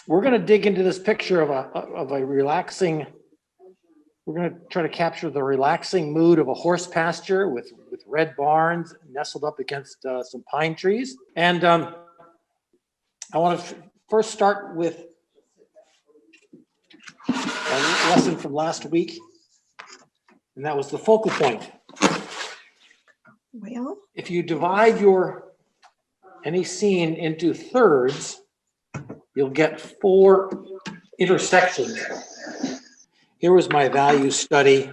we're going to dig into this picture of a relaxing. We're going to try to capture the relaxing mood of a horse pasture with red barns nestled up against some pine trees. And I want to first start with a lesson from last week, and that was the focal point. Well, If you divide any scene into thirds, you'll get 4 intersections. Here was my value study.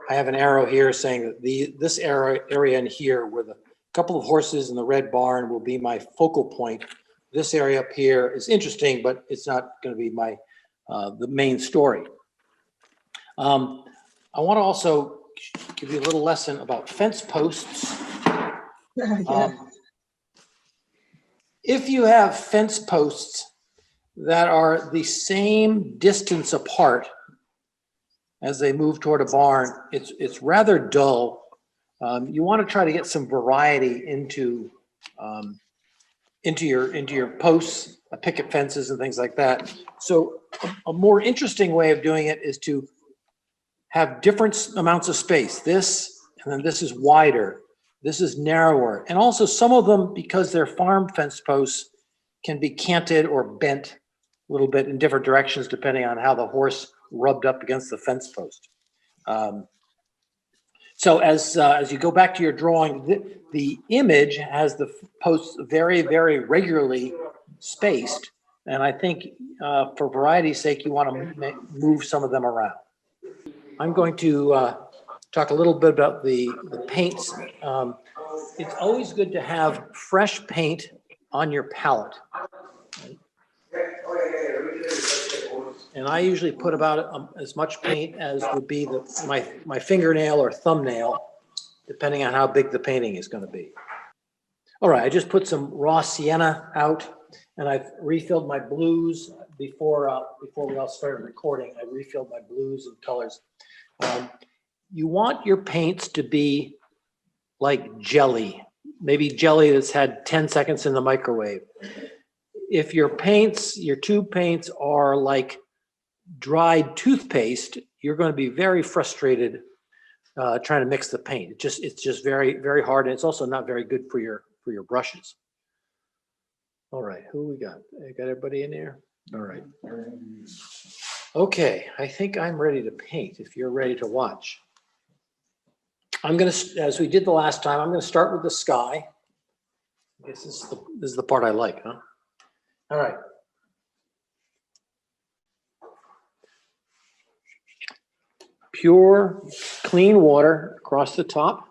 I have an arrow here saying that this area in here where the couple of horses in the red barn will be my focal point. This area up here is interesting, but it's not going to be my the main story. I want to also give you a little lesson about fence posts. If you have fence posts that are the same distance apart as they move toward a barn, it's rather dull. You want to try to get some variety into your posts, picket fences, and things like that. So a more interesting way of doing it is to have different amounts of space. This, and then this is wider. This is narrower. And also some of them, because they're farm fence posts, can be canted or bent a little bit in different directions depending on how the horse rubbed up against the fence post. So as you go back to your drawing, the image has the posts very, very regularly spaced. And I think for variety's sake, you want to move some of them around. I'm going to talk a little bit about the paints. It's always good to have fresh paint on your palette. And I usually put about as much paint as would be my fingernail or thumbnail, depending on how big the painting is going to be. All right, I just put some raw sienna out, and I've refilled my blues before we all started recording. I refilled my blues and colors. You want your paints to be like jelly, maybe jelly that's had 10 seconds in the microwave. If your tube paints are like dried toothpaste, you're going to be very frustrated trying to mix the paint. It's just very, very hard, and it's also not very good for your brushes. All right, who we got? I got everybody in there? All right. Okay, I think I'm ready to paint if you're ready to watch. I'm going to, as we did the last time, I'm going to start with the sky. I guess this is the part I like, huh? All right. Pure, clean water across the top.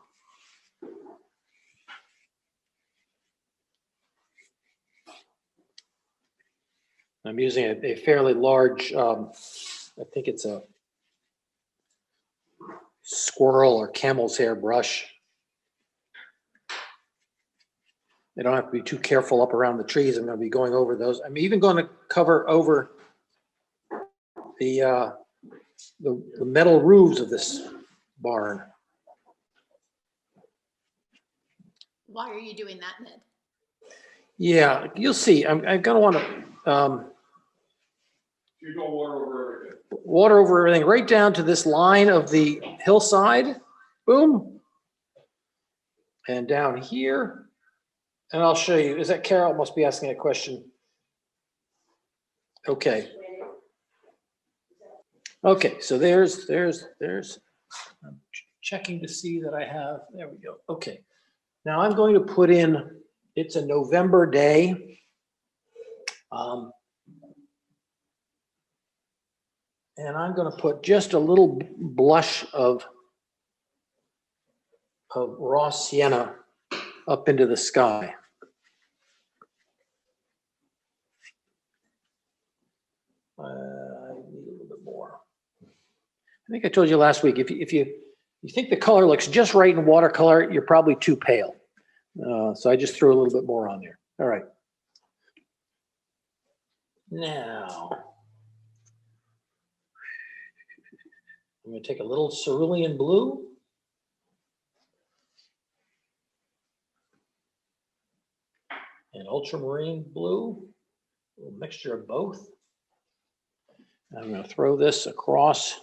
I'm using a fairly large, I think it's a squirrel or camel's hair brush. I don't have to be too careful up around the trees. I'm going to be going over those. I'm even going to cover over the metal roofs of this barn. Why are you doing that, Ned? Yeah, you'll see. I'm going to want to You go water over everything. water over everything right down to this line of the hillside. Boom. And down here. And I'll show you. Is that Carol? Must be asking a question. Okay. Okay, so there's. I'm checking to see that I have. There we go. Okay. Now I'm going to put in. It's a November day. And I'm going to put just a little blush of raw sienna up into the sky. I need a little bit more. I think I told you last week, if you think the color looks just right in watercolor, you're probably too pale. So I just threw a little bit more on there. All right. Now, I'm going to take a little cerulean blue. And ultramarine blue, a little mixture of both. I'm going to throw this across.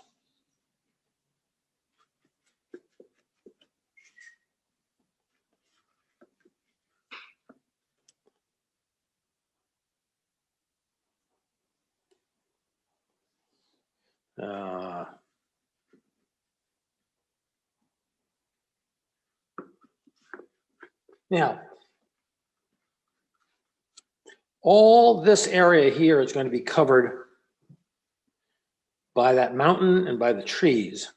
Now, all this area here is going to be covered by that mountain and by the trees.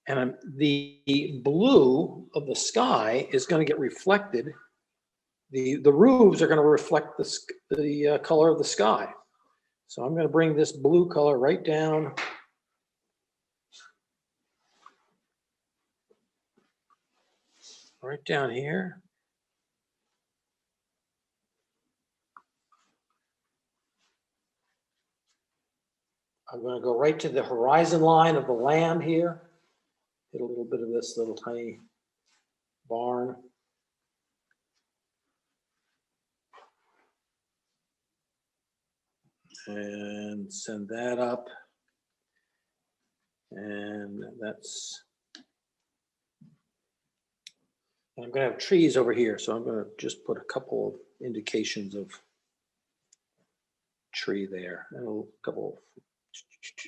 And the blue of the sky is going to get reflected. The roofs are going to reflect the color of the sky. So I'm going to bring this blue color right down. Right down here. I'm going to go right to the horizon line of the land here. Get a little bit of this little tiny barn. And send that up. And that's, I'm going to have trees over here, so I'm going to just put a couple of indications of tree there. And a couple.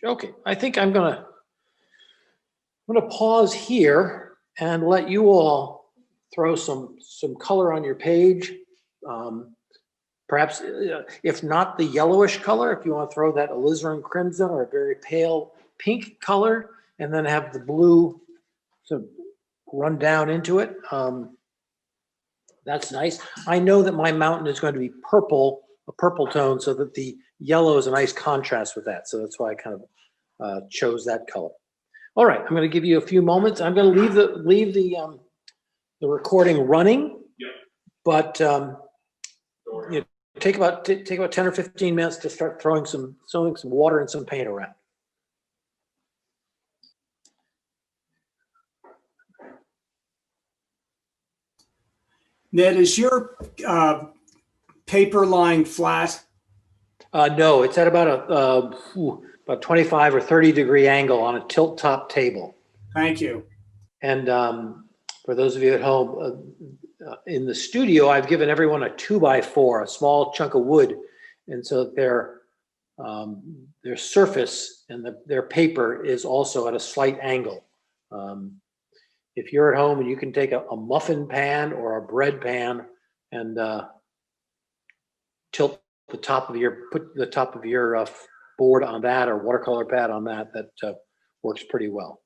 Okay, I think I'm going to pause here and let you all throw some color on your page. Perhaps, if not the yellowish color, if you want to throw that alizarin crimson or a very pale pink color, and then have the blue sort of run down into it. That's nice. I know that my mountain is going to be purple, a purple tone, so that the yellow is a nice contrast with that. So that's why I kind of chose that color. All right, I'm going to give you a few moments. I'm going to leave the recording running. Yep. But you know, take about 10 or 15 minutes to start throwing some water and some paint around. Ned, is your paper lying flat? No, it's at about about 25 or 30 degree angle on a tilt top table. Thank you. And for those of you at home, in the studio, I've given everyone a 2x4, a small chunk of wood, and so their surface and their paper is also at a slight angle. If you're at home and you can take a muffin pan or a bread pan and put the top of your board on that, or watercolor pad on that, that works pretty well.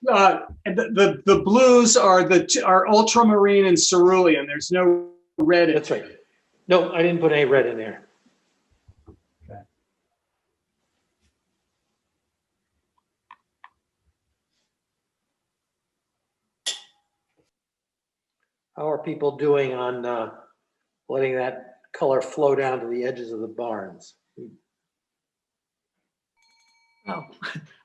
The blues are ultramarine and cerulean. There's no red in it. That's right. No, I didn't put any red in there. Okay. How are people doing on letting that color flow down to the edges of the barns? Oh,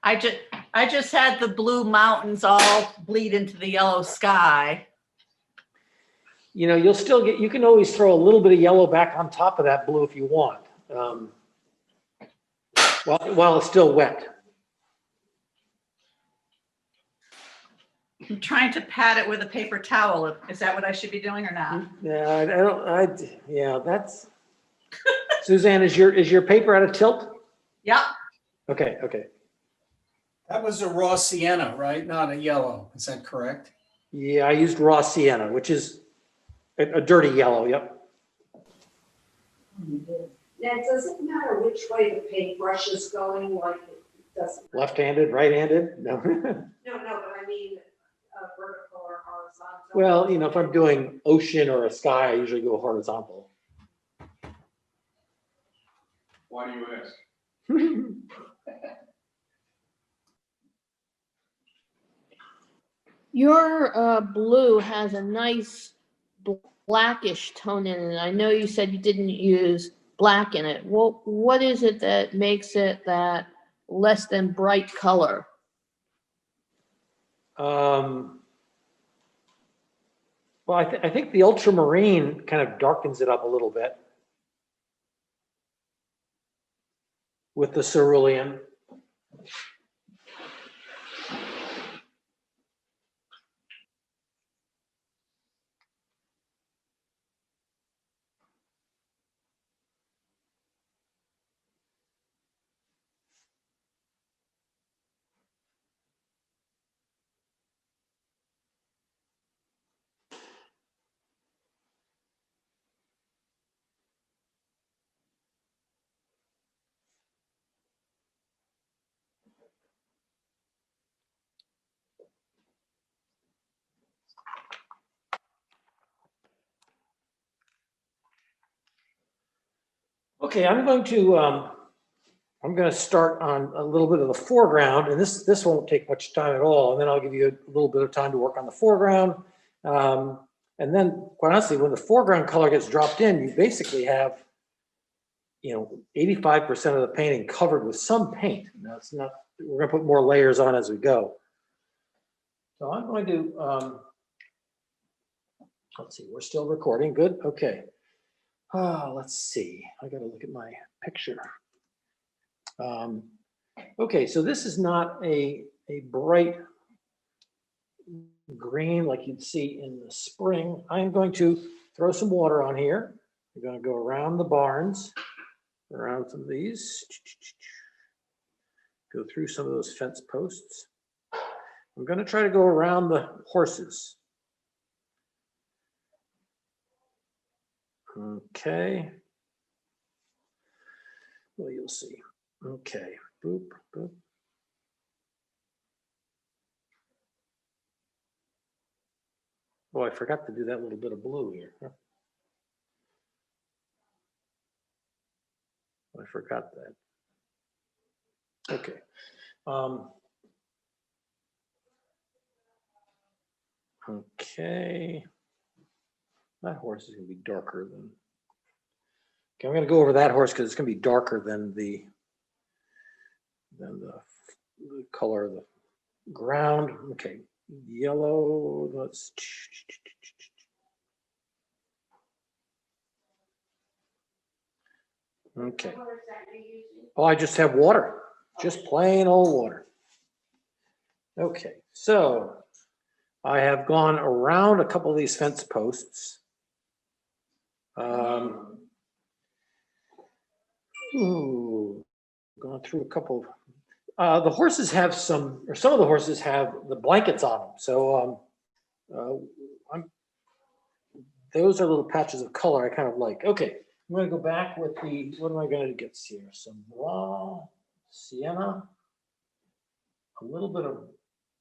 I just had the blue mountains all bleed into the yellow sky. You know, you can always throw a little bit of yellow back on top of that blue if you want, while it's still wet. I'm trying to pat it with a paper towel. Is that what I should be doing or not? Yeah, yeah, that's, Suzanne, is your paper at a tilt? Yep. Okay. That was a raw sienna, right? Not a yellow. Is that correct? Yeah, I used raw sienna, which is a dirty yellow, yep. Now, does it matter which way the paintbrush is going? Like, it doesn't. Left-handed, right-handed? No. No, but I mean, vertical or horizontal. Well, you know, if I'm doing ocean or a sky, I usually go horizontal. Why do you ask? Your blue has a nice blackish tone in it. I know you said you didn't use black in it. Well, what is it that makes it that less than bright color? Well, I think the ultramarine kind of darkens it up a little bit with the cerulean. Okay, I'm going to start on a little bit of the foreground, and this won't take much time at all, and then I'll give you a little bit of time to work on the foreground. And then, quite honestly, when the foreground color gets dropped in, you basically have, 85% of the painting covered with some paint. Now, it's not, we're gonna put more layers on as we go. So I'm going to, let's see, we're still recording, good, okay. Let's see, I gotta look at my picture. Okay, so this is not a bright green like you'd see in the spring. I'm going to throw some water on here. We're going to go around the barns, around some of these, go through some of those fence posts. I'm going to try to go around the horses. Okay. Well, you'll see. Okay, boop, boop. Oh, I forgot to do that little bit of blue here. I forgot that. Okay. Okay. That horse is going to be darker than. Okay, I'm going to go over that horse because it's going to be darker than the color of the ground. Okay, yellow. Let's. Okay. Oh, I just have water, just plain old water. Okay, so I have gone around a couple of these fence posts. Gone through a couple. The horses have some of the horses have the blankets on them. So those are little patches of color I kind of like. Okay, I'm going to go back with the, what am I going to get here? Some raw sienna, a little bit of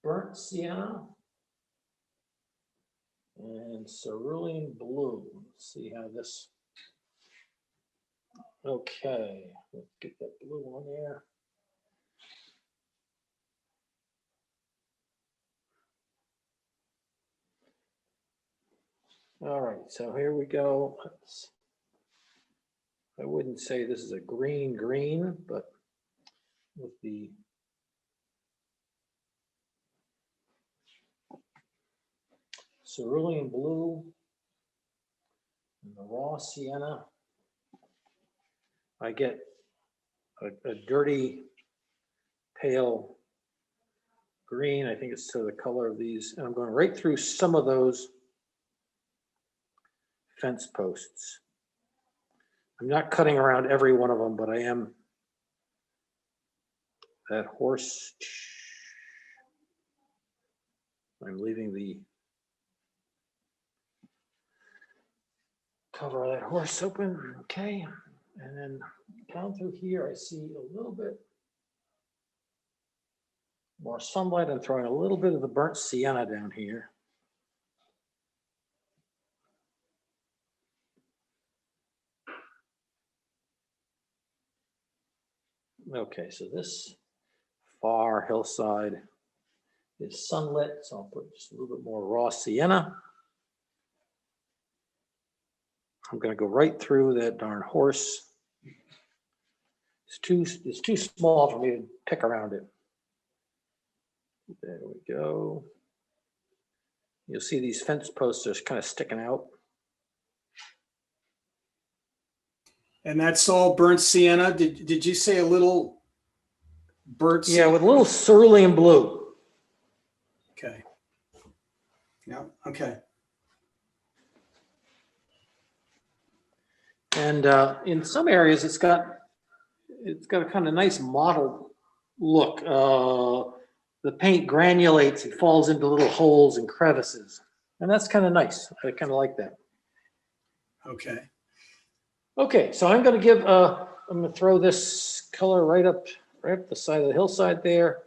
burnt sienna, and cerulean blue. Let's see how this. Okay, let's get that blue on there. All right, so here we go. I wouldn't say this is a green, but with the cerulean blue and the raw sienna, I get a dirty pale green. I think it's to the color of these, and I'm going right through some of those fence posts. I'm not cutting around every one of them, but I am. That horse, I'm leaving the cover of that horse open, okay. And then down through here, I see a little bit more sunlight. I'm throwing a little bit of the burnt sienna down here. Okay, so this far hillside is sunlit, so I'll put just a little bit more raw sienna. I'm going to go right through that darn horse. It's too small for me to pick around it. There we go. You'll see these fence posts are kind of sticking out. And that's all burnt sienna? Did you say a little burnt? Yeah, with a little cerulean blue. Okay. Yeah, okay. And in some areas, it's got a kind of nice mottled look. The paint granulates, it falls into little holes and crevices. And that's kind of nice. I kind of like that. Okay. Okay, so I'm gonna give, I'm gonna throw this color right up the side of the hillside there.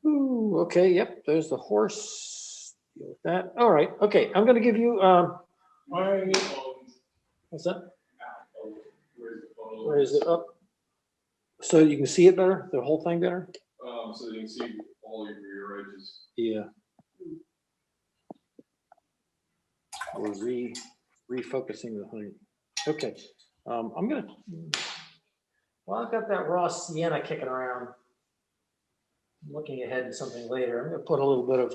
Ooh, okay, yep, there's the horse. Deal with that. All right, okay, I'm gonna give you, what's that? Where is it up? So you can see it better, the whole thing better? So you can see all of your edges. Yeah. We're refocusing the honey. Okay, I'm gonna, well, I've got that raw sienna kicking around. I'm looking ahead to something later. I'm gonna put a little bit of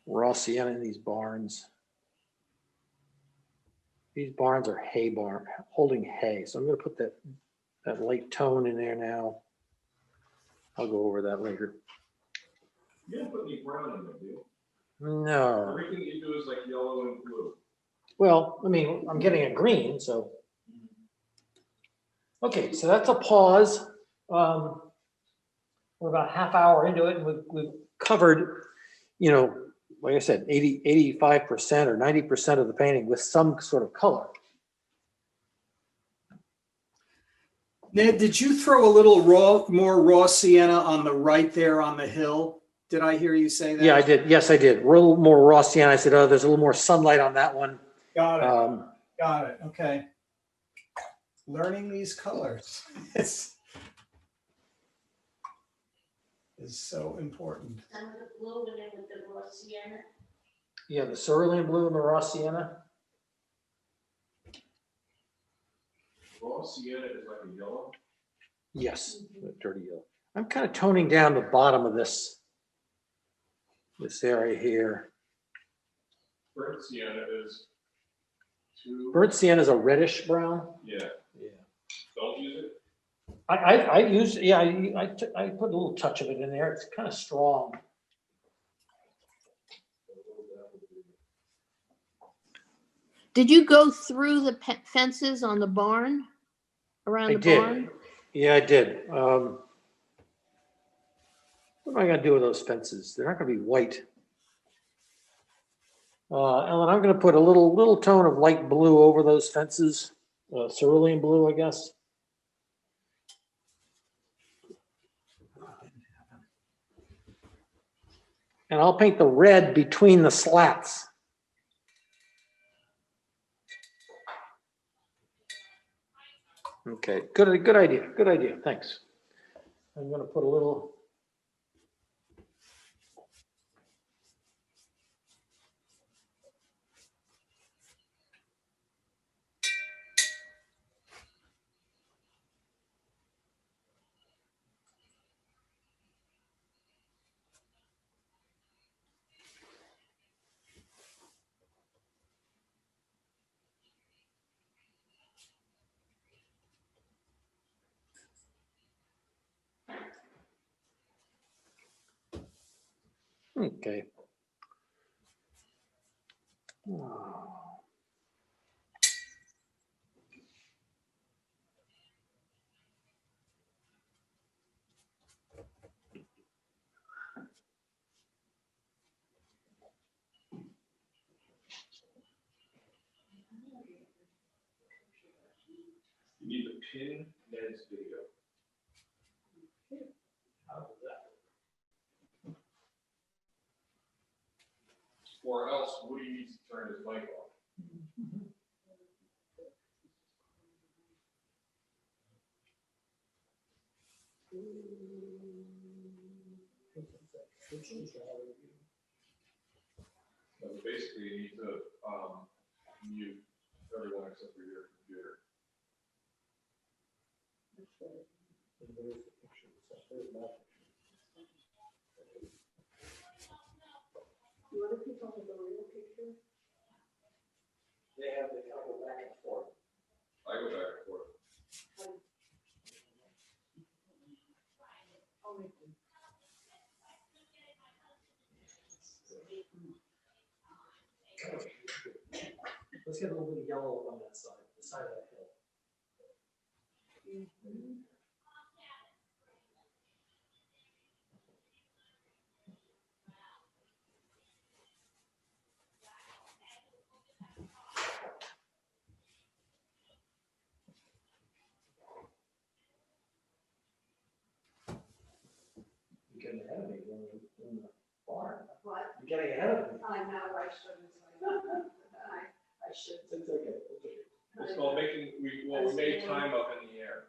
raw sienna in these barns. These barns are hay barn, holding hay. So I'm gonna put that light tone in there now. I'll go over that later. You didn't put any brown in there, do you? No, Everything you do is like yellow and blue. well, I mean, I'm getting a green, so. Okay, so that's a pause. We're about a half hour into it, and we've covered, you know, like I said, 85% or 90% of the painting with some sort of color. Ned, did you throw a little more raw sienna on the right there on the hill? Did I hear you say that? Yeah, I did. Yes, I did. A little more raw sienna. I said, oh, there's a little more sunlight on that one. Got it. Got it. Okay. Learning these colors is so important. Some of the blue and then with the raw sienna. Yeah, the cerulean blue and the raw sienna. Raw sienna is like a yellow. Yes, the dirty yellow. I'm kind of toning down the bottom of this area here. Burnt sienna is too. Burnt sienna is a reddish brown. Yeah, Yeah. don't use it. I use, yeah, I put a little touch of it in there. It's kind of strong. Did you go through the fences on the barn? Around I the did. barn? Yeah, I did. What am I gonna do with those fences? They're not gonna be white. Ellen, I'm gonna put a little tone of light blue over those fences, cerulean blue, I guess. And I'll paint the red between the slats. Okay, good idea, thanks. I'm gonna put a little. Okay. You need to pin Ned's video. Or else Woody needs to turn his mic off. So basically, you need to mute everyone except for your computer. Other people have a real picture? They have the kind of go back and forth. I go back and forth. Let's get a little bit of yellow on that side, the side of that hill. You're getting ahead of me in the barn. What? You're getting ahead of me. I know, I shouldn't say that. I should. It's okay, it's okay. It's called making, we made time up in the air.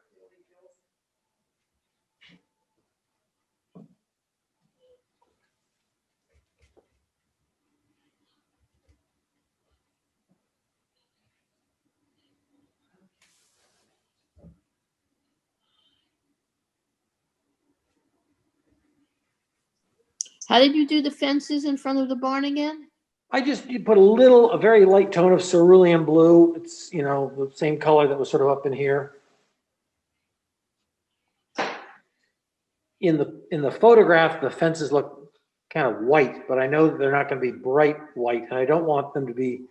How did you do the fences in front of the barn again? You put a very light tone of cerulean blue. It's, you know, the same color that was sort of up in here. In the photograph, the fences look kind of white, but I know that they're not going to be bright white, and I don't want them to be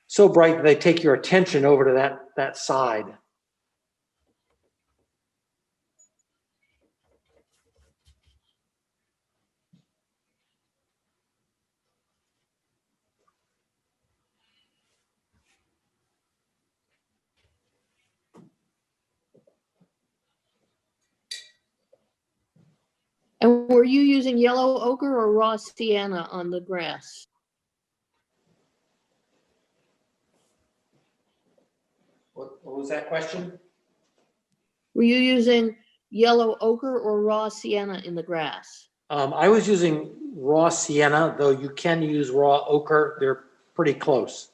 so bright that they take your attention over to that side. And were you using yellow ochre or raw sienna on the grass? What was that question? Were you using yellow ochre or raw sienna in the grass? I was using raw sienna, though you can use raw ochre. They're pretty close.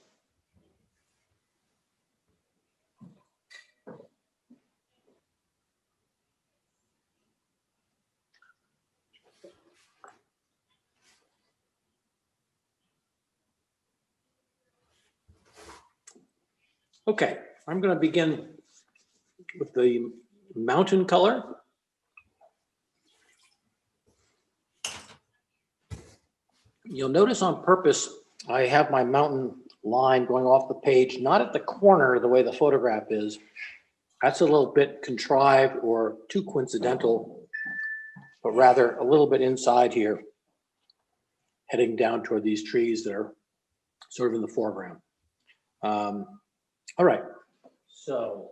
Okay, I'm going to begin with the mountain color. You'll notice on purpose, I have my mountain line going off the page, not at the corner the way the photograph is. That's a little bit contrived or too coincidental, but rather a little bit inside here, heading down toward these trees that are sort of in the foreground. All right, so.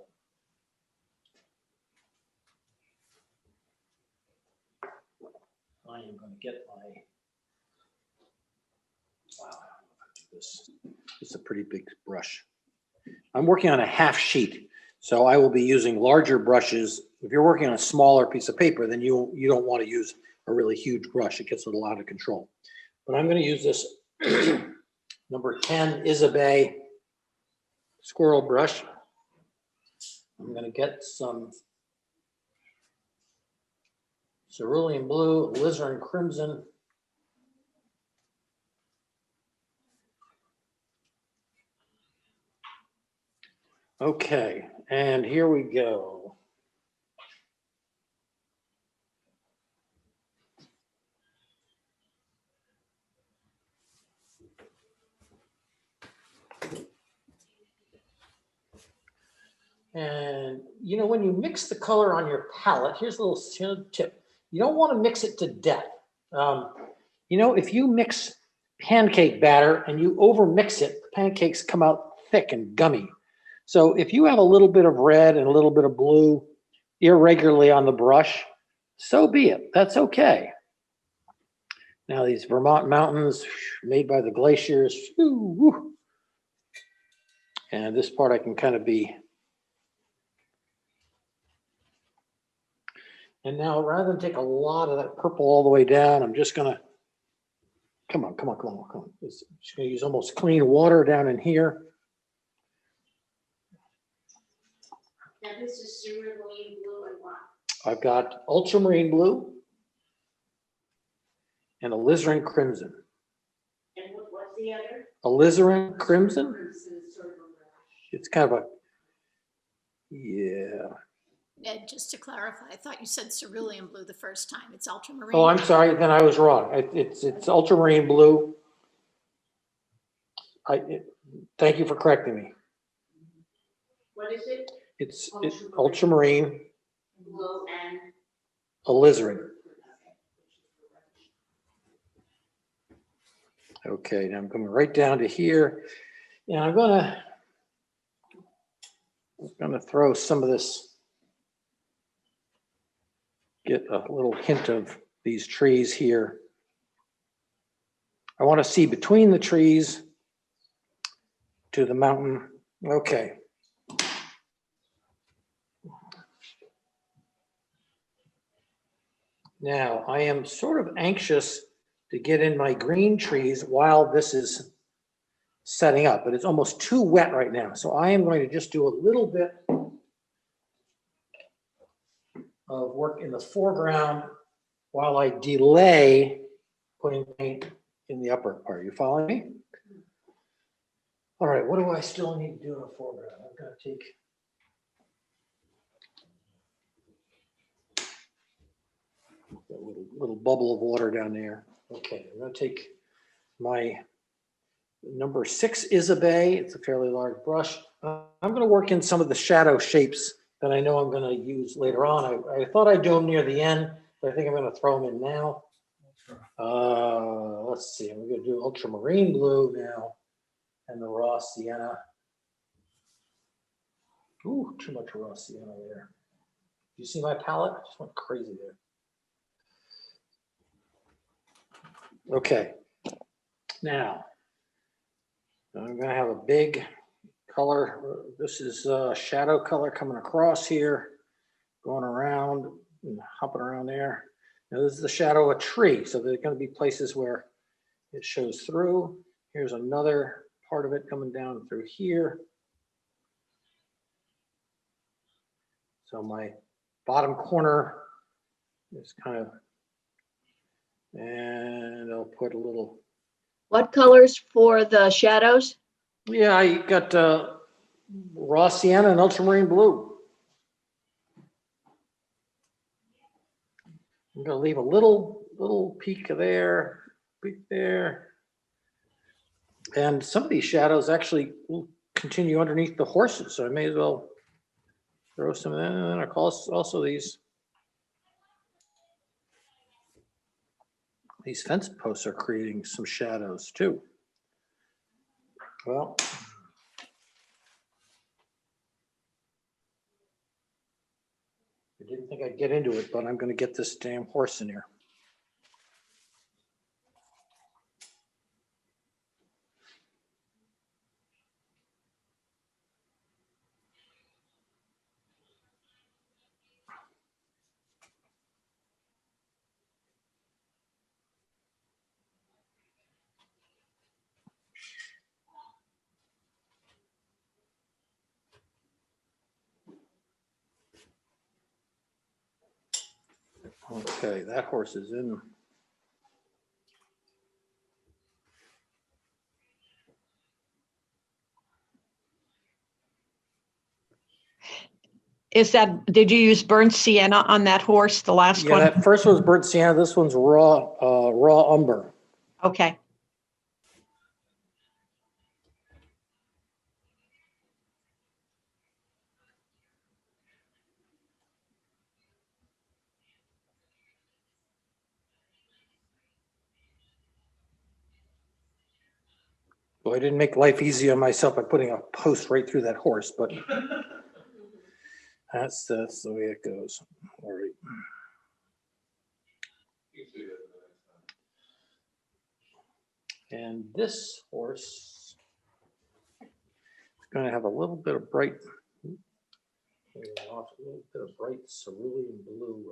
I am going to get my, wow, I don't know if I do this. It's a pretty big brush. I'm working on a half sheet, so I will be using larger brushes. If you're working on a smaller piece of paper, then you don't want to use a really huge brush. It gets a little out of control. But I'm going to use this number 10 Isabey squirrel brush. I'm going to get some cerulean blue, alizarin crimson. Okay, and here we go. And you know, when you mix the color on your palette, here's a little tip. You don't want to mix it to death. You know, if you mix pancake batter and you over mix it, the pancakes come out thick and gummy. So if you have a little bit of red and a little bit of blue irregularly on the brush, so be it. That's okay. Now these Vermont mountains made by the glaciers. Whoo. And this part I can kind of be. And now rather than take a lot of that purple all the way down, I'm just gonna, come on. Just gonna use almost clean water down in here. Now this is cerulean blue and what? I've got ultramarine blue and alizarin crimson. the other? Alizarin crimson. Crimson sort of a It's kind of a, yeah. Ned, just to clarify, I thought you said cerulean blue the first time. It's ultramarine. Oh, I'm sorry, then I was wrong. It's ultramarine blue. Thank you for correcting me. What is it? It's ultramarine Blue and? alizarin. Okay, now I'm coming right down to here. And I'm gonna throw some of this, get a little hint of these trees here. I want to see between the trees to the mountain. Okay. Now, I am sort of anxious to get in my green trees while this is setting up, but it's almost too wet right now. So I am going to just do a little bit of work in the foreground while I delay putting paint in the upper part. You following me? All right, what do I still need to do in the foreground? I'm going to take that little bubble of water down there. Okay, I'm going to take my number 6 Isabey. It's a fairly large brush. I'm going to work in some of the shadow shapes that I know I'm going to use later on. I thought I'd do them near the end, but I think I'm going to throw them in now. Let's see, I'm going to do ultramarine blue now and the raw sienna. Ooh, too much raw sienna there. You see my palette? I just went crazy there. Okay, now I'm going to have a big color. This is shadow color coming across here, going around and hopping around there. Now this is the shadow of a tree, so there are going to be places where it shows through. Here's another part of it coming down through here. So my bottom corner is kind of, and I'll put a little. What colors for the shadows? Yeah, I got raw sienna and ultramarine blue. I'm gonna leave a little peak there, peak there. And some of these shadows actually will continue underneath the horses, so I may as well throw some of that. And then I call also these fence posts are creating some shadows too. Well, I didn't think I'd get into it, but I'm going to get this damn horse in here. Okay, that horse is in. Did you use burnt sienna on that horse, the last Yeah, one? that first one's burnt sienna. This one's raw umber. Okay. Well, I didn't make life easy on myself by putting a post right through that horse, but that's the way it goes. All right. You can see that the next time. And this horse is going to have a little bit of bright, a little bit of bright cerulean blue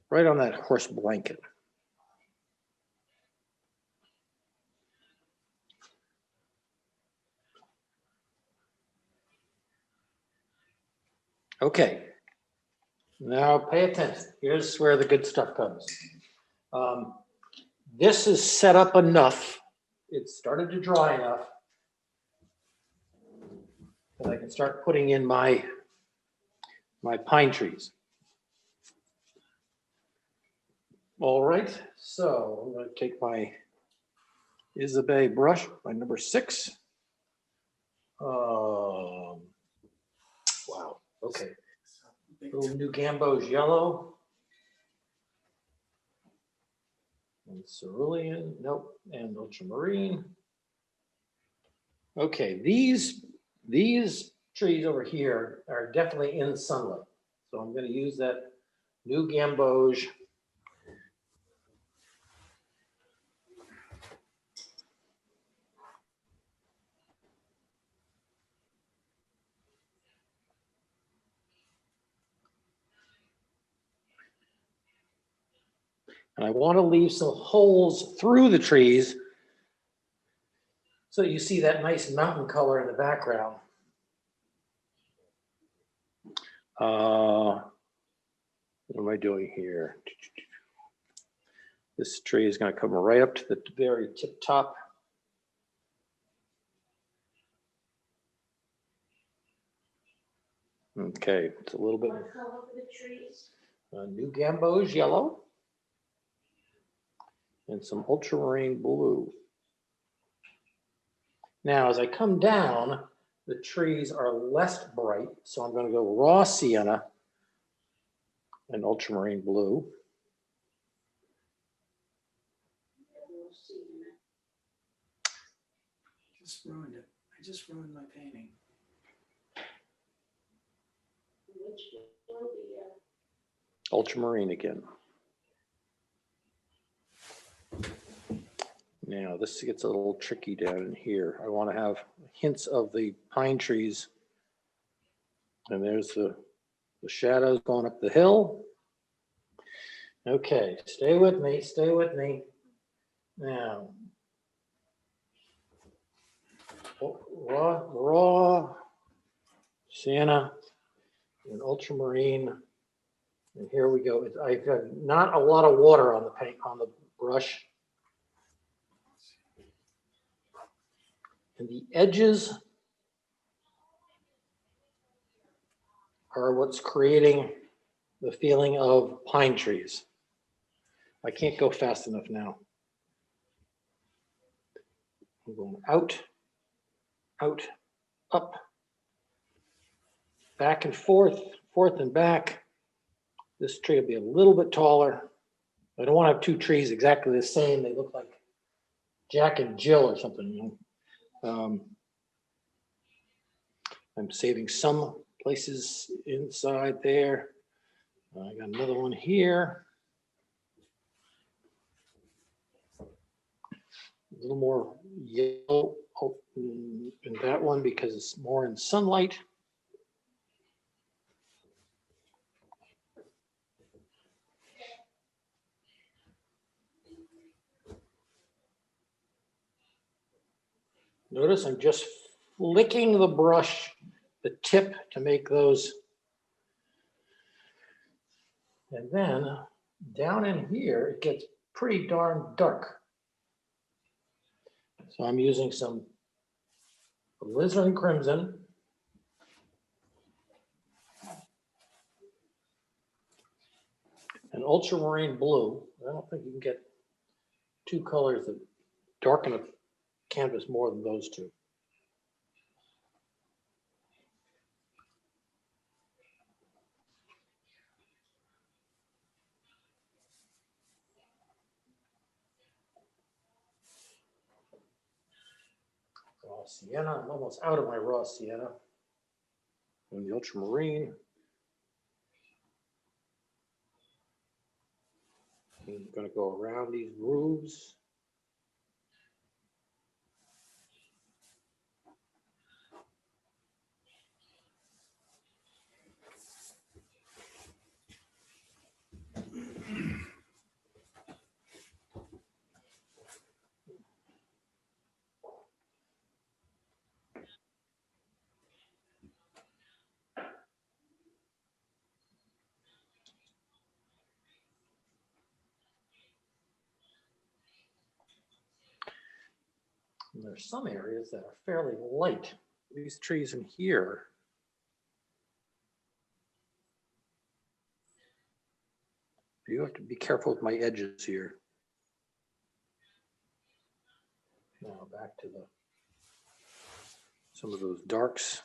right on that horse blanket. Okay. Now pay attention. Here's where the good stuff comes. This is set up enough. It started to dry enough that I can start putting in my pine trees. All right, so I'm going to take my Isabey brush, my number 6. Wow, okay. Little New Gamboge yellow. And cerulean, nope, and ultramarine. Okay, these trees over here are definitely in sunlight. So I'm going to use that New Gamboge. And I want to leave some holes through the trees so you see that nice mountain color in the background. What am I doing here? This tree is going to come right up to the very tip top. Okay, it's a little bit. What color for the trees? New Gamboge yellow and some ultramarine blue. Now, as I come down, the trees are less bright, so I'm going to go raw sienna and ultramarine blue. Just ruined it. I just ruined my painting. Which will be, Ultramarine again. Now, this gets a little tricky down in here. I want to have hints of the pine trees. And there's the shadows going up the hill. Okay, stay with me, stay with me. Now, raw sienna and ultramarine. And here we go. I've got not a lot of water on the paint, on the brush. And the edges are what's creating the feeling of pine trees. I can't go fast enough now. I'm going out, out, up, back and forth, forth and back. This tree will be a little bit taller. I don't want to have 2 trees exactly the same. They look like Jack and Jill or something, you know. I'm saving some places inside there. I got another one here. A little more yellow in that one because it's more in sunlight. Notice I'm just flicking the brush, the tip, to make those. And then down in here, it gets pretty darn dark. So I'm using some alizarin crimson. And ultramarine blue. I don't think you can get 2 colors that darken a canvas more than those 2. Raw sienna. I'm almost out of my raw sienna. And the ultramarine. I'm going to go around these grooves. And there's some areas that are fairly light. These trees in here. You have to be careful with my edges here. Now back to some of those darks.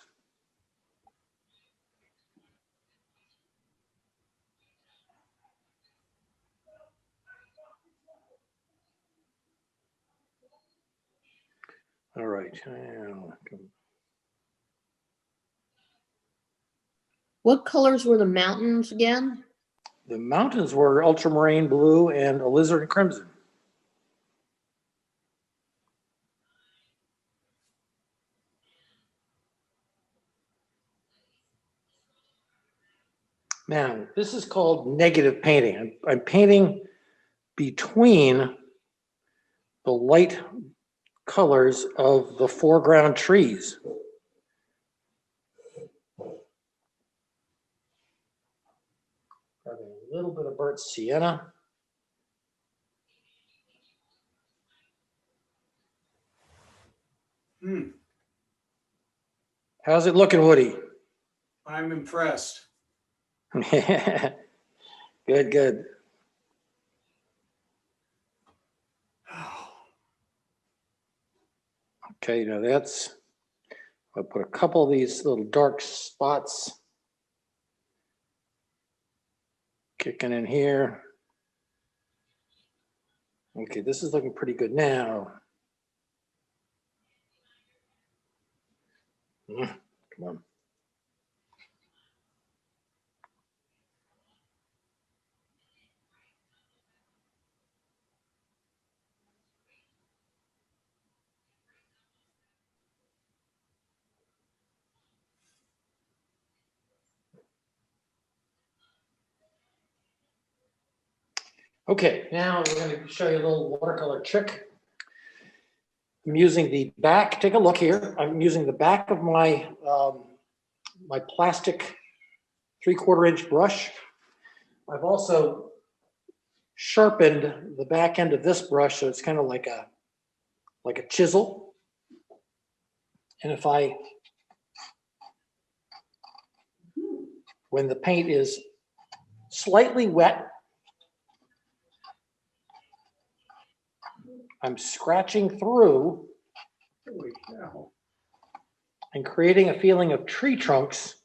All right. What colors were the mountains again? The mountains were ultramarine blue and alizarin crimson. Now, this is called negative painting. I'm painting between the light colors of the foreground trees. Grabbing a little bit of burnt sienna. How's it looking, Woody? I'm impressed. Good, good. Okay, now that's, I'll put a couple of these little dark spots kicking in here. Okay, this is looking pretty good now. Come on. Okay, now we're going to show you a little watercolor trick. I'm using the back, take a look here. I'm using the back of my, my plastic 3/4 inch brush. I've also sharpened the back end of this brush so it's kind of like a chisel. And when the paint is slightly wet, I'm scratching through and creating a feeling of tree trunks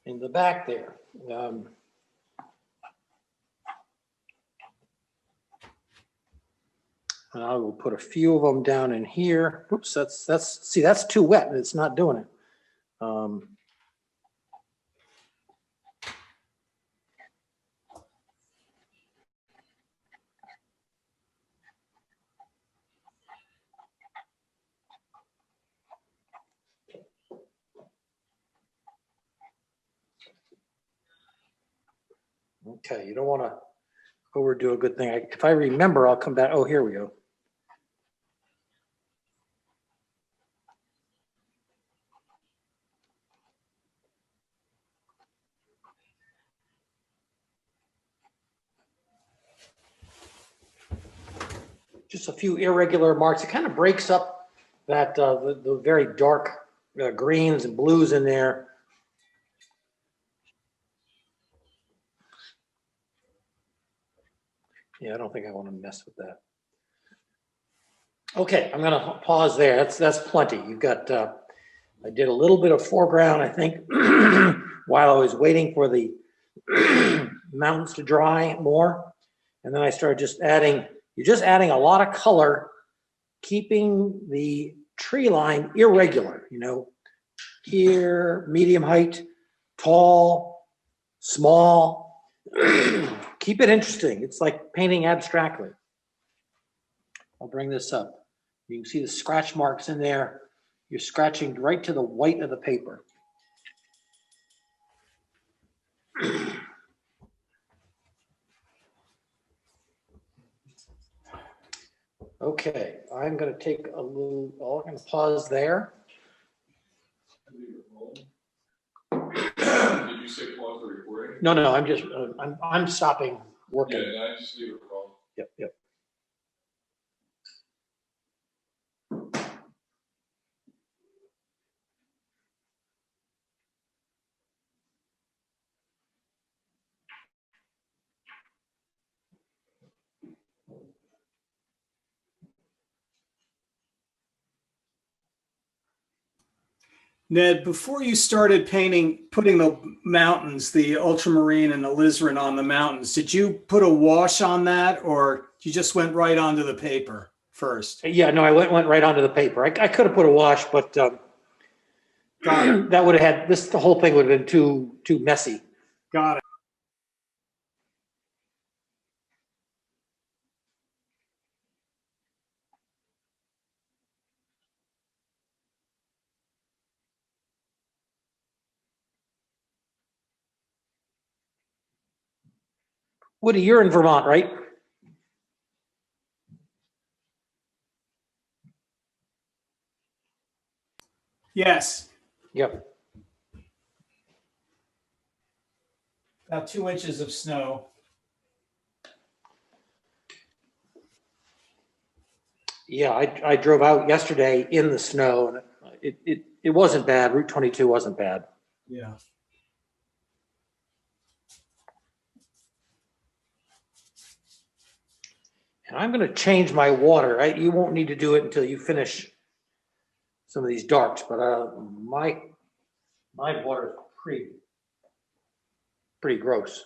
in the back there. And I will put a few of them down in here. Oops, see, that's too wet. It's not doing it. Okay, you don't want to overdo a good thing. If I remember, I'll come back. Oh, here we go. Just a few irregular marks. It kind of breaks up that the very dark greens and blues in there. Yeah, I don't think I want to mess with that. Okay, I'm going to pause there. That's plenty. You've got, I did a little bit of foreground, I think, while I was waiting for the mountains to dry more. And then I started just adding, you're just adding a lot of color, keeping the tree line irregular, you know, here, medium height, tall, small. Keep it interesting. It's like painting abstractly. I'll bring this up. You can see the scratch marks in there. You're scratching right to the white of the paper. Okay, I'm going to take a little, I'm going to pause there. Did you say pause the recording? No, no, I'm just, I'm stopping Yeah, working. and I just leave it alone. Yep, yep. Ned, before you started putting the mountains, the ultramarine and the alizarin on the mountains, did you put a wash on that or you just went right onto the paper first? Yeah, no, I went right onto the paper. I could have put a wash, but Got it. that would have had, the whole thing would have been too messy. Got it. Woody, you're in Vermont, right? Yes. Yep. About 2 inches of snow. Yeah, I drove out yesterday in the snow and it wasn't bad. Route 22 wasn't bad. Yeah. And I'm going to change my water. You won't need to do it until you finish some of these darks, but my water is pretty gross.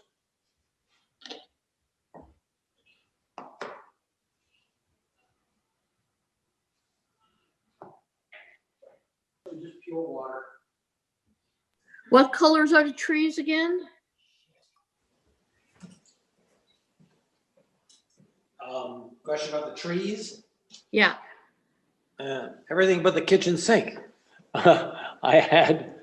Just pure water. What colors are the trees again? Question about the trees? Yeah. Everything but the kitchen sink. I had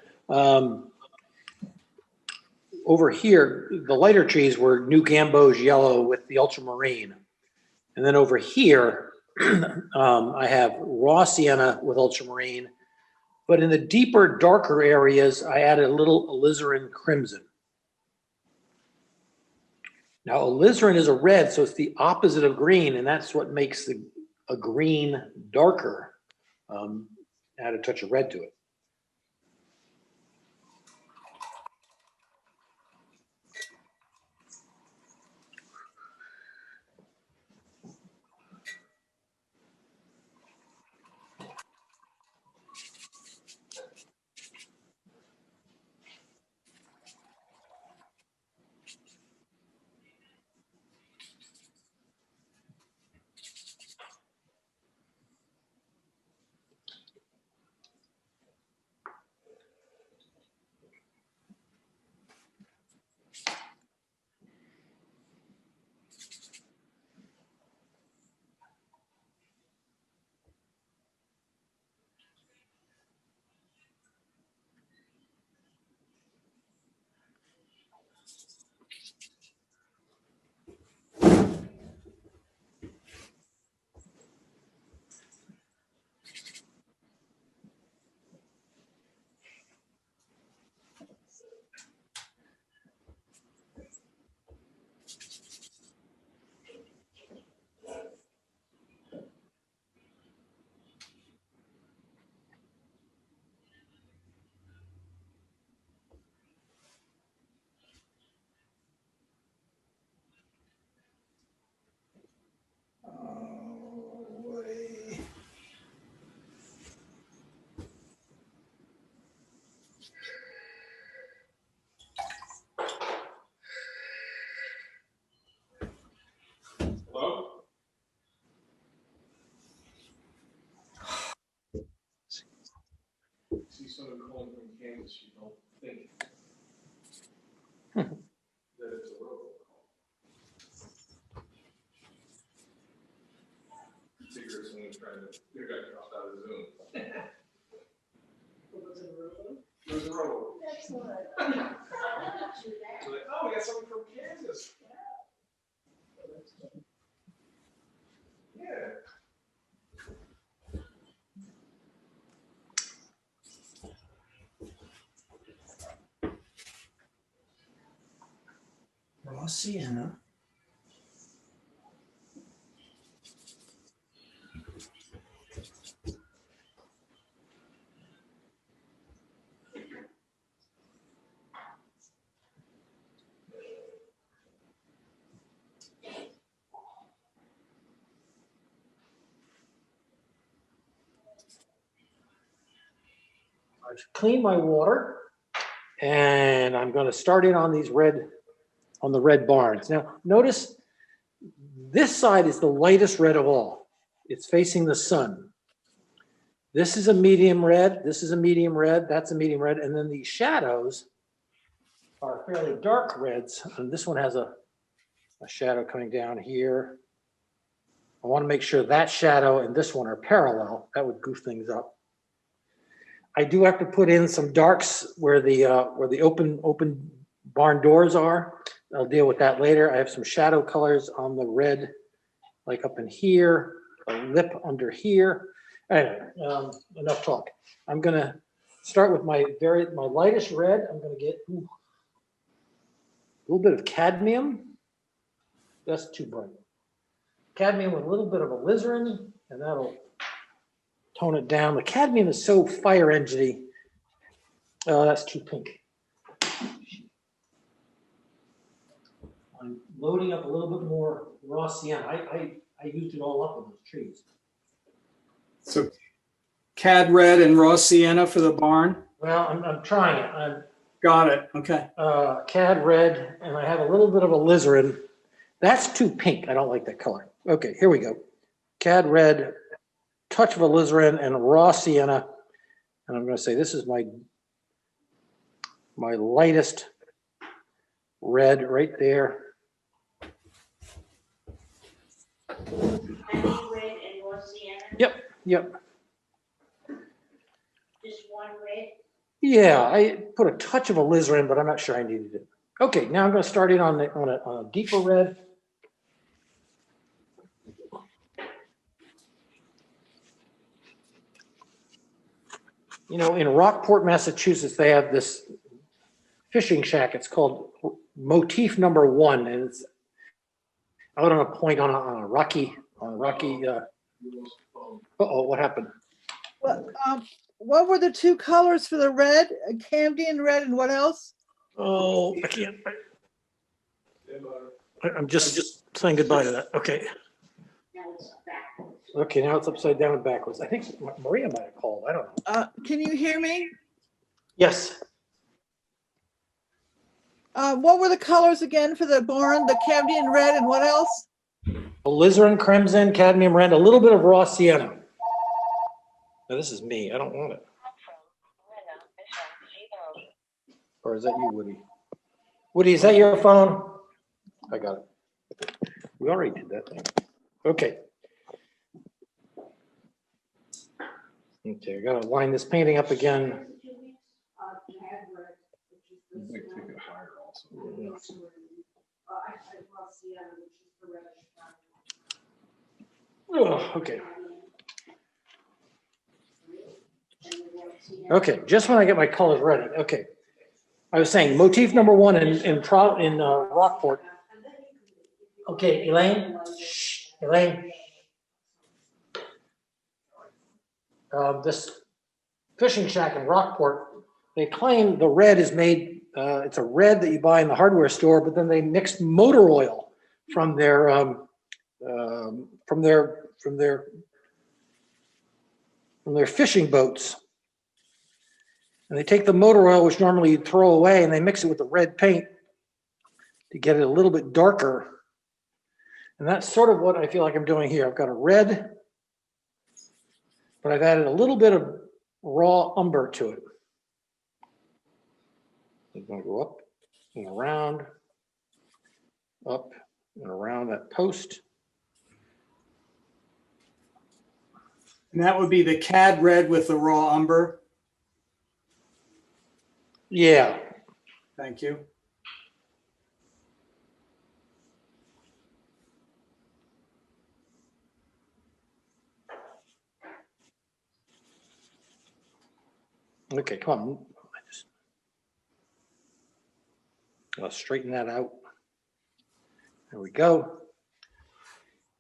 over here, the lighter trees were New Gamboge yellow with the ultramarine. And then over here, I have raw sienna with ultramarine. But in the deeper, darker areas, I added a little alizarin crimson. Now, alizarin is a red, so it's the opposite of green, and that's what makes a green darker. Add a touch of red to it. Hello? See someone calling from Kansas, you don't think that it's a robocall. Figure someone's trying to, they got dropped out of Zoom. It was a robo. So like, oh, we got someone from Kansas. Yeah. sienna. I've cleaned my water and I'm going to start in on these on the red barns. Now, notice this side is the lightest red of all. It's facing the sun. This is a medium red. This is a medium red. That's a medium red. And then these shadows are fairly dark reds. And this one has a shadow coming down here. I want to make sure that shadow and this one are parallel. That would goof things up. I do have to put in some darks where the open barn doors are. I'll deal with that later. I have some shadow colors on the red, like up in here, a lip under here. Anyway, enough talk. I'm gonna start with my lightest red. I'm gonna get a little bit of cadmium. That's too bright. Cadmium with a little bit of alizarin, and that'll tone it down. The cadmium is so fire engine-y. Oh, that's too pink. I'm loading up a little bit more raw sienna. I used it all up on those trees. So Cad Red and raw sienna for the barn. Well, I'm trying it. I'm Got it. Okay. Cad Red, and I have a little bit of alizarin. That's too pink. I don't like that color. Okay, here we go. Cad Red, touch of alizarin, and raw sienna. And I'm going to say this is my lightest red right there. Red and raw sienna? Yep. Just one red? Yeah, I put a touch of alizarin, but I'm not sure I needed it. Okay, now I'm going to start in on a deeper red. You know, in Rockport, Massachusetts, they have this fishing shack. It's called Motif Number 1, and it's out on a point on a rocky. Uh-oh, what happened? What were the two colors for the red? Camden red and what else? Oh, I can't. I'm just saying goodbye to that. Okay. Now it's backwards. Okay, now it's upside down and backwards. I think Maria might have called. I don't know. Can you hear me? Yes. What were the colors again for the barn? The Camden red and what else? Alizarin, crimson, cadmium red, a little bit of raw sienna. Now, this is me. I don't want it. Or is that you, Woody? Woody, is that your phone? I got it. We already did that thing. Okay. Okay, I gotta line this painting up again. Cad Red, which is this Might one. take it higher also. I raw sienna, which is the reddish brown. Oh, okay. Okay, just when I get my colors ready. Okay. I was saying motif number 1 in Rockport. Okay, Elaine. Shh, Elaine. This fishing shack in Rockport, they claim the red is made, it's a red that you buy in the hardware store, but then they mixed motor oil from their fishing boats. And they take the motor oil, which normally you'd throw away, and they mix it with the red paint to get it a little bit darker. And that's sort of what I feel like I'm doing here. I've got a red, but I've added a little bit of raw umber to it. I'm going to go up and around, up and around that post. And that would be the Cad Red with the raw umber. Yeah. Thank you. Okay, come on. I'll straighten that out. There we go.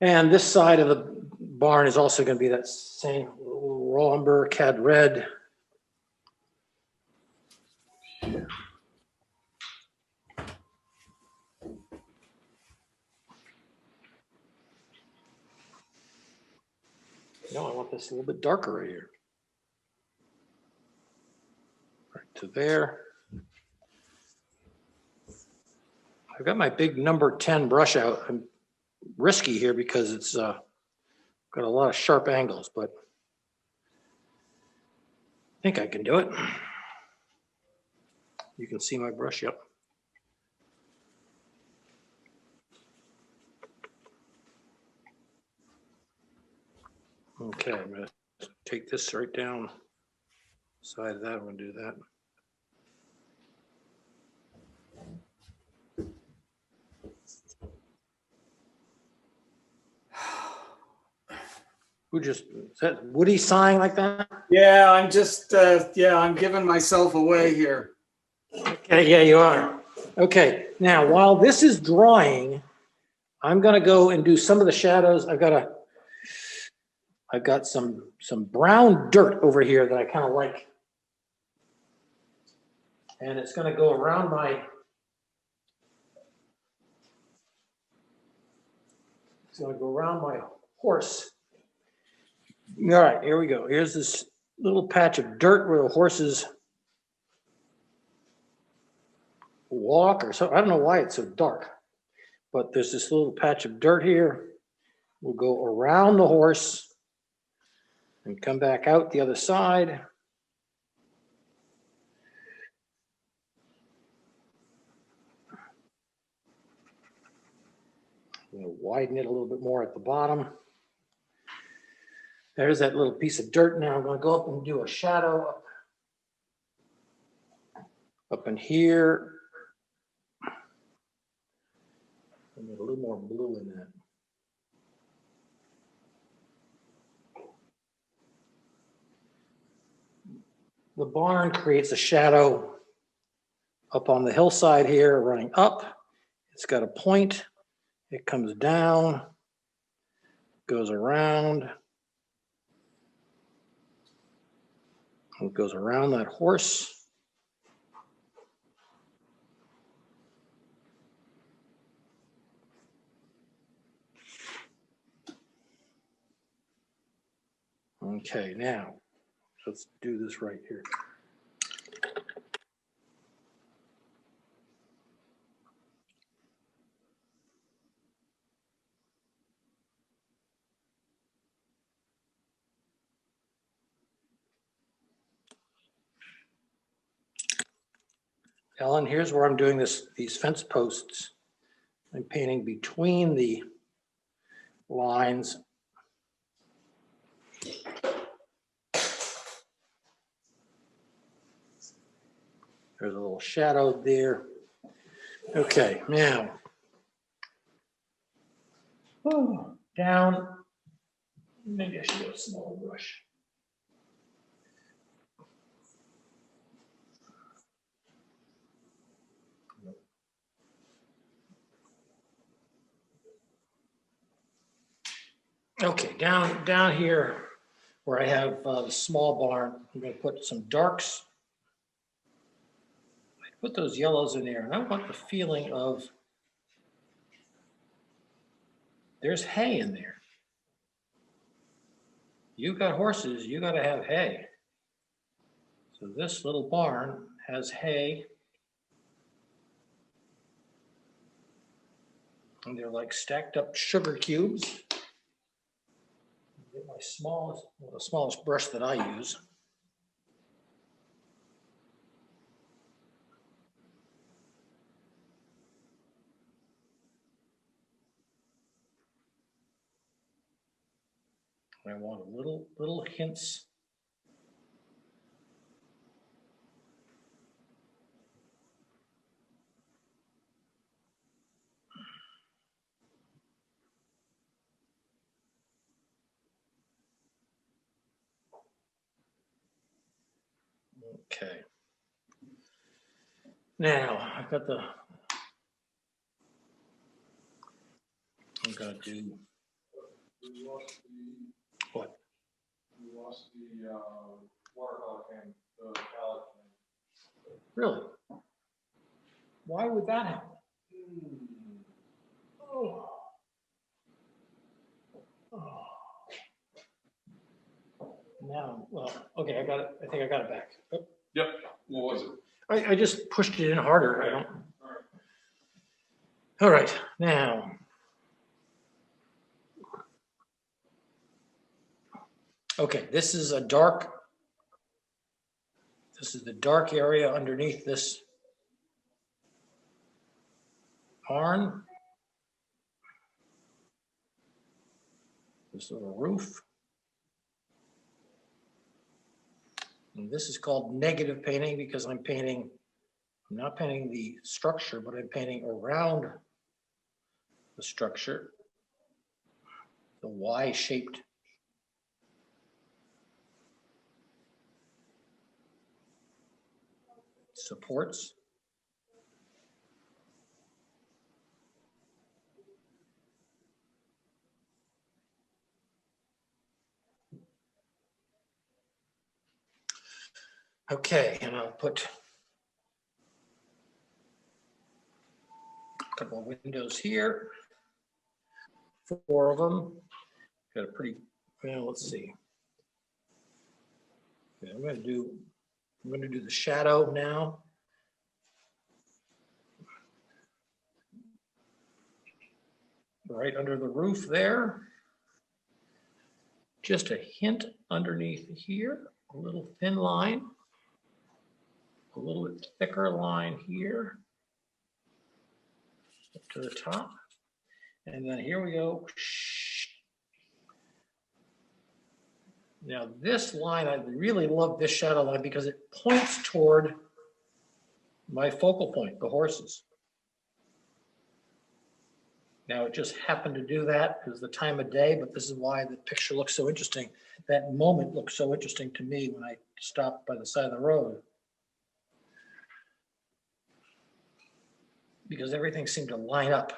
And this side of the barn is also going to be that same raw umber, Cad Red. No, I want this a little bit darker right here. Right to there. I've got my big number 10 brush out. I'm risky here because it's got a lot of sharp angles, but I think I can do it. You can see my brush, yep. Okay, I'm gonna take this right down side of that. I'm gonna do that. Who just, is that Woody sighing like that? Yeah, I'm just, I'm giving myself away here. Okay, yeah, you are. Okay, now while this is drying, I'm gonna go and do some of the shadows. I've got some brown dirt over here that I kind of like. And it's gonna go around my, horse. All right, here we go. Here's this little patch of dirt where the horses walk or so. I don't know why it's so dark, but there's this little patch of dirt here. We'll go around the horse and come back out the other side. I'm going to widen it a little bit more at the bottom. There's that little piece of dirt. Now I'm going to go up and do a shadow up in here. I need a little more blue in that. The barn creates a shadow up on the hillside here, running up. It's got a point. It comes down, goes around. It goes around that horse. Okay, now let's do this right here. Ellen, here's where I'm doing these fence posts. I'm painting between the lines. There's a little shadow there. Okay, now. Down. Maybe I should get a small brush. Okay, down here where I have the small barn, I'm going to put some darks. I put those yellows in there, and I want the feeling of there's hay in there. You've got horses, you got to have hay. So this little barn has hay. And they're like stacked up sugar cubes. Get my the smallest brush that I use. I want little hints. Okay. Now I've got I'm gonna do We lost the, what? we lost the, watercolor can, the palette can. Really? Why would that happen? Oh. Oh. Now, well, okay, I got it. I think I got it back. Oh, Yep, what was it? I just pushed it in harder. I don't. All right, now. Okay, this is a dark. This is the dark area underneath this barn. This little roof. And this is called negative painting because I'm not painting the structure, but I'm painting around the structure, the Y-shaped supports. Okay, and I'll put a couple of windows here, 4 of them. Got a pretty, well, let's see. Okay, I'm gonna do the shadow now. Right under the roof there. Just a hint underneath here, a little thin line. A little bit thicker line here. Up to the top. And then here we go. Now this line, I really love this shadow line because it points toward my focal point, the horses. Now it just happened to do that because the time of day, but this is why the picture looks so interesting. That moment looked so interesting to me when I stopped by the side of the road. Because everything seemed to line up.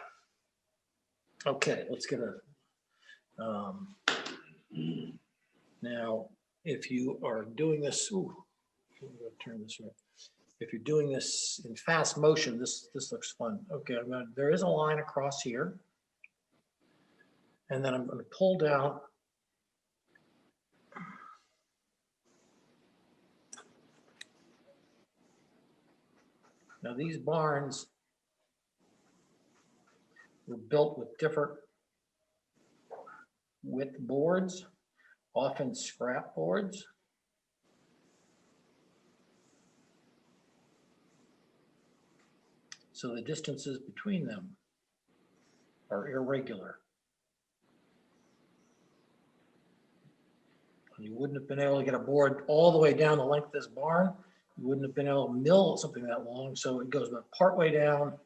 Okay, let's get a, now, if you are doing this, ooh, I'm gonna turn this around. If you're doing this in fast motion, this looks fun. Okay, there is a line across here. And then I'm gonna pull down. Now these barns were built with different width boards, often scrap boards. So the distances between them are irregular. You wouldn't have been able to get a board all the way down the length of this barn. You wouldn't have been able to mill something that long. So it goes about part way down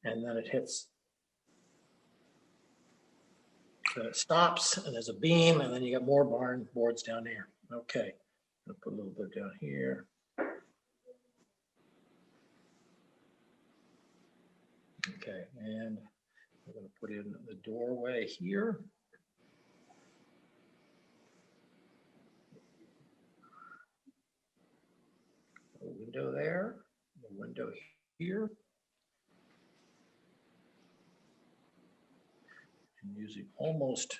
and then it hits. So it stops and there's a beam and then you got more barn boards down there. Okay, I'll put a little bit down here. Okay, and I'm going to put in the doorway here. A window there, a window here. I'm using almost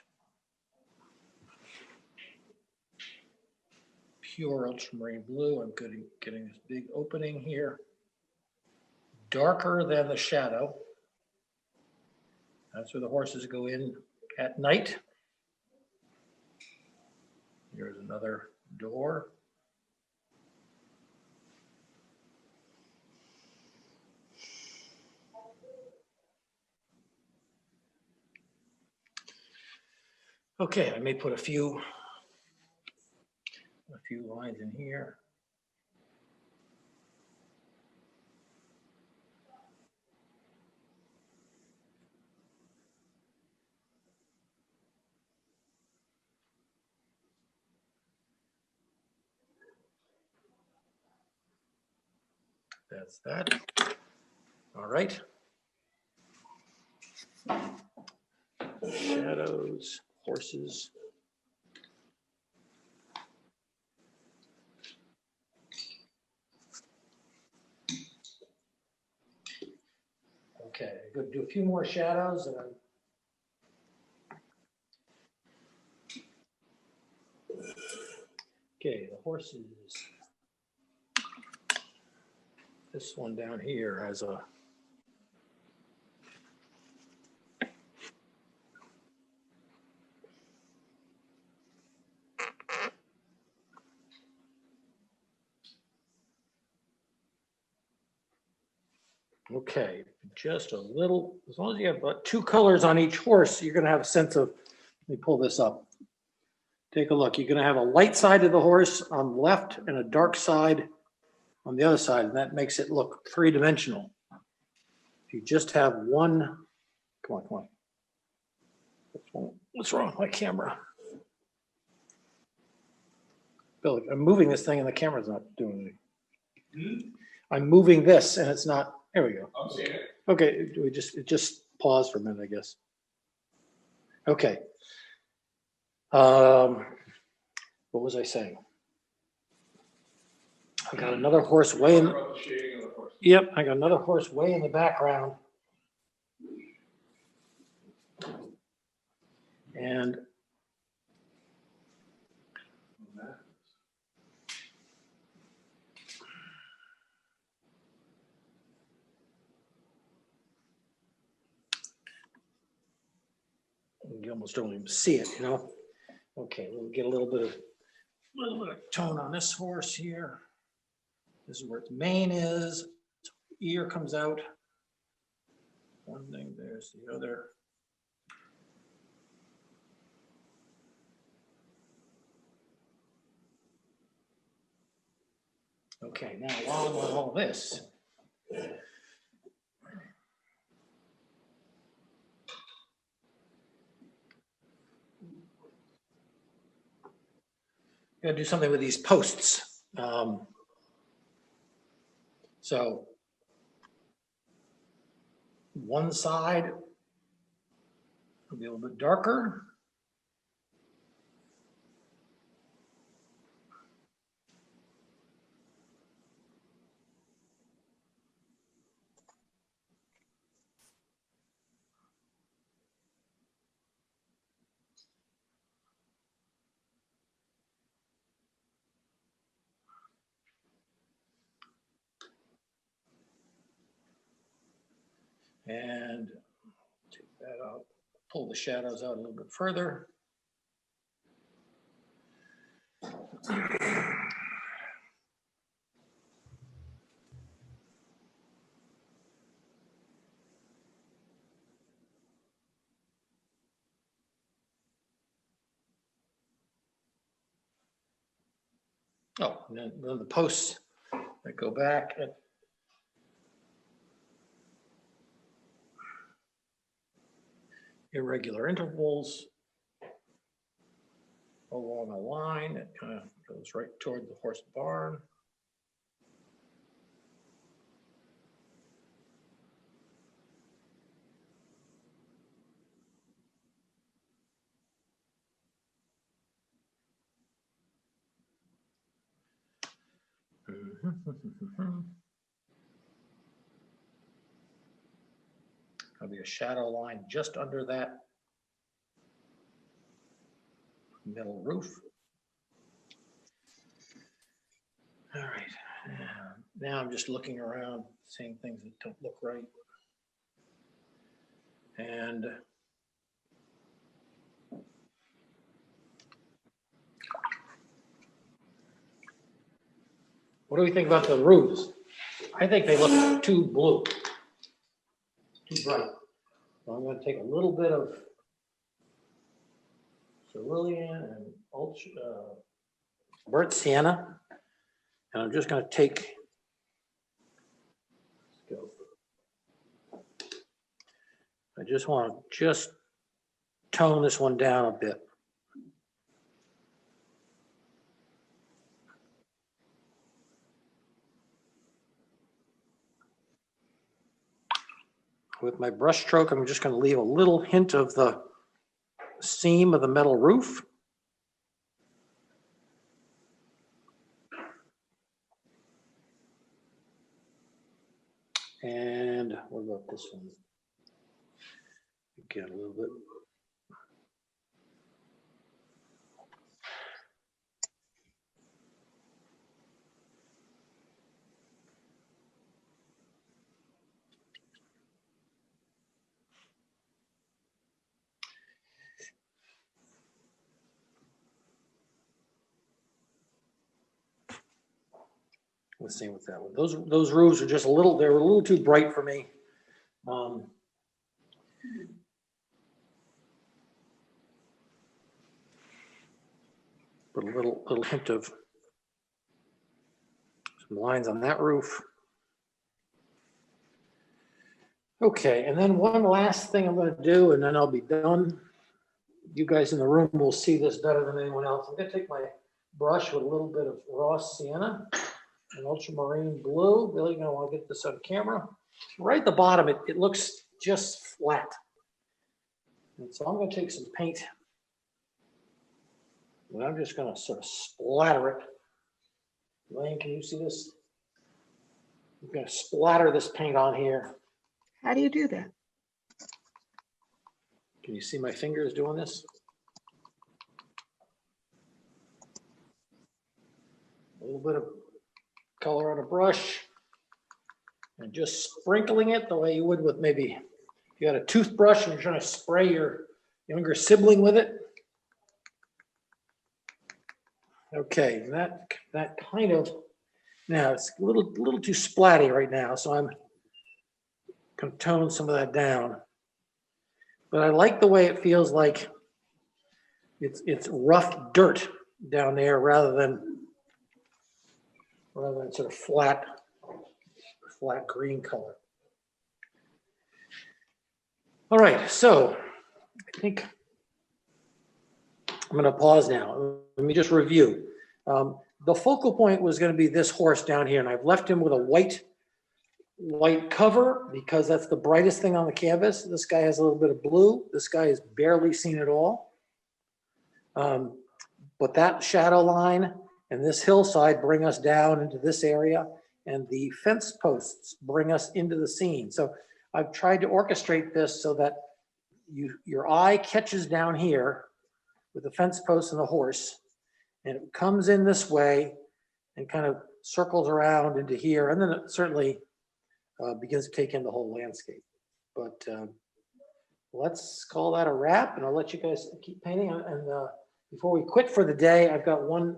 pure ultramarine blue. I'm getting this big opening here. Darker than the shadow. That's where the horses go in at night. Here's another door. Okay, I may put a few lines in here. That's that. All right. shadows, horses. Okay, I'm gonna do a few more shadows and then. Okay, the horses. This one down here has a. Okay, just a little, as long as you have about 2 colors on each horse, you're gonna have a sense of, let me pull this up. Take a look, you're gonna have a light side of the horse on the left and a dark side on the other side, and that makes it look 3-dimensional. If you just have one, come on. What's wrong with my camera? Bill, I'm moving this thing and the camera's not doing anything. I'm moving this and it's not, there we go. I'm seeing it. Okay, it just paused for a minute, I guess. Okay. What was I saying? I got another horse way in. Talk about the shading of the horse. Yep, I got another horse way in the background. And you almost don't even see it, you know? Okay, we'll get a little bit of tone on this horse here. This is where its mane is. Ear comes out. One thing, there's the other. Okay, now along with all this, gonna do something with these posts. So one side will be a little bit darker. And take that out, pull the shadows out a little bit further. Oh, and then the posts that go back at irregular intervals along a line that kind of goes right toward the horse barn. There'll be a shadow line just under that middle roof. All right, now I'm just looking around, seeing things that don't look right. And what do we think about the roofs? I think they look too blue, too bright. So I'm going to take a little bit of cerulean and burnt sienna, and I'm just going to take. Let's go. I just want to tone this one down a bit. With my brush stroke, I'm just going to leave a little hint of the seam of the metal roof. And what about this one? Get a little bit. Let's see with that one. Those roofs are just a little, they were a little too bright for me. Put a little hint of some lines on that roof. Okay, and then one last thing I'm going to do, and then I'll be done. You guys in the room will see this better than anyone else. I'm going to take my brush with a little bit of raw sienna and ultramarine blue. Really going to want to get this on camera. Right at the bottom, it looks just flat. And so I'm going to take some paint. And I'm just going to sort of splatter it. Elaine, can you see this? I'm going to splatter this paint on here. How do you do that? Can you see my fingers doing this? A little bit of color on a brush and just sprinkling it the way you would with maybe if you had a toothbrush and you're trying to spray your younger sibling with it. Okay, that kind of, now it's a little too splatty right now, so I'm going to tone some of that down. But I like the way it feels like it's rough dirt down there rather than sort of flat green color. All right, so I think I'm going to pause now. Let me just review. The focal point was going to be this horse down here, and I've left him with a white cover because that's the brightest thing on the canvas. This guy has a little bit of blue. This guy is barely seen at all. But that shadow line and this hillside bring us down into this area, and the fence posts bring us into the scene. So I've tried to orchestrate this so that your eye catches down here with the fence post and the horse, and it comes in this way and kind of circles around into here, and then it certainly begins to take in the whole landscape. But let's call that a wrap, and I'll let you guys keep painting. And before we quit for the day, I've got one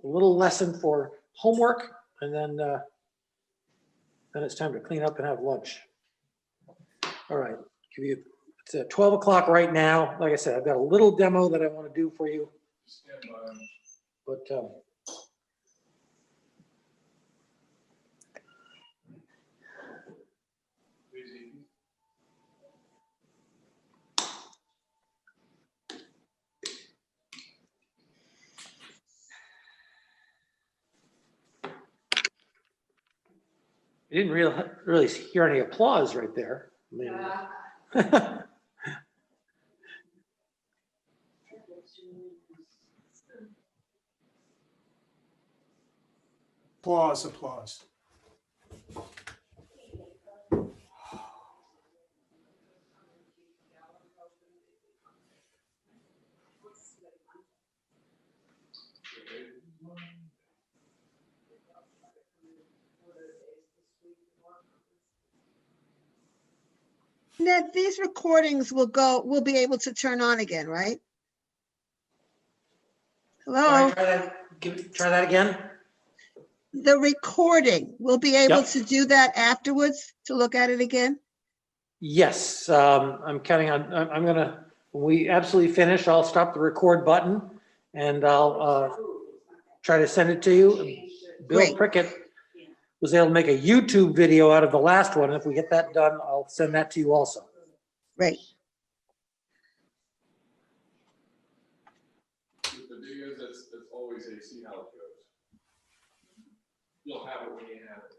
little lesson for homework, and then it's time to clean up and have lunch. All right, it's 12 o'clock right now. Like I said, I've got a little demo that I want to do for you. But you didn't really hear any applause right there. I mean, Applause. Ned, these recordings we'll be able to turn on again, right? Hello? try that again. The recording, we'll be able Yep. to do that afterwards to look at it again? Yes, I'm counting on, I'm gonna, when we absolutely finish, I'll stop the record button and I'll try to send it to you. Bill Great. Prickett was able to make a YouTube video out of the last one. If we get that done, I'll send that to you also. Right. With the videos, that's always a see how it goes. You'll have it when you have it.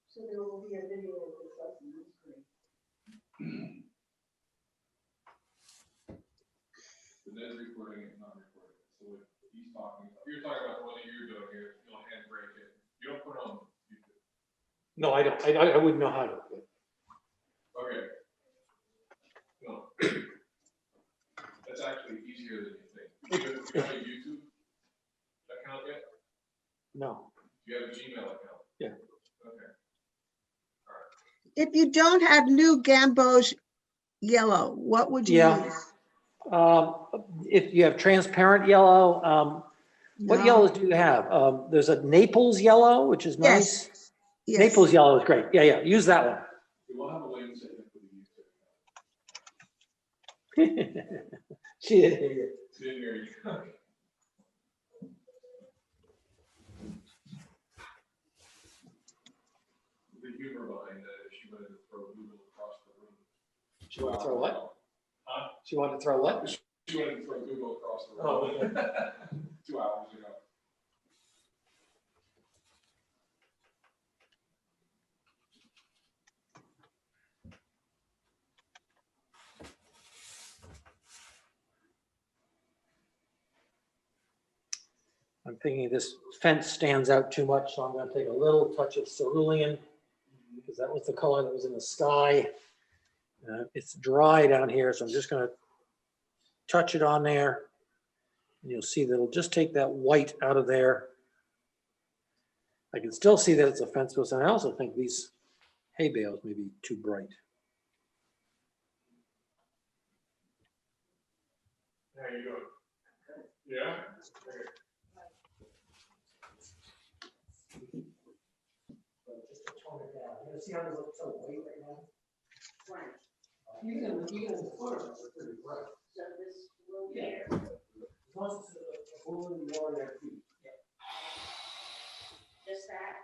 So there will be a video of this lesson, that's great. No, I don't. I wouldn't know how to. Okay. No. That's actually easier than you think. Do you have a YouTube account yet? No. Do you have a Gmail account? Yeah. Okay. If you don't have new Gamboge yellow, what would you Yeah. use? If you have transparent yellow, what No? yellows do you have? There's a Naples yellow, which is nice. Yes. Yes. Naples yellow is great. Yeah, yeah. Use that one. We will have a way to set up for the YouTube account. She didn't hear you. Didn't hear you. The humor behind that is she wanted to throw Google across the room. She wanted to throw what? Huh? She wanted to throw what? She wanted to throw Google across the room. Oh. 2 hours ago. I'm thinking this fence stands out too much, so I'm going to take a little touch of cerulean because that was the color that was in the sky. It's dry down here, so I'm just going to touch it on there. And you'll see that it'll just take that white out of there. I can still see that it's a fence post, and I also think these hay bales may be too bright. How you doing? Yeah? Okay. Just to tone it down. You see how they look so white right now? Right. Even in the photos, they're pretty bright. So this will be. Yeah. As long as it's a blue and yellow there, too. Just that.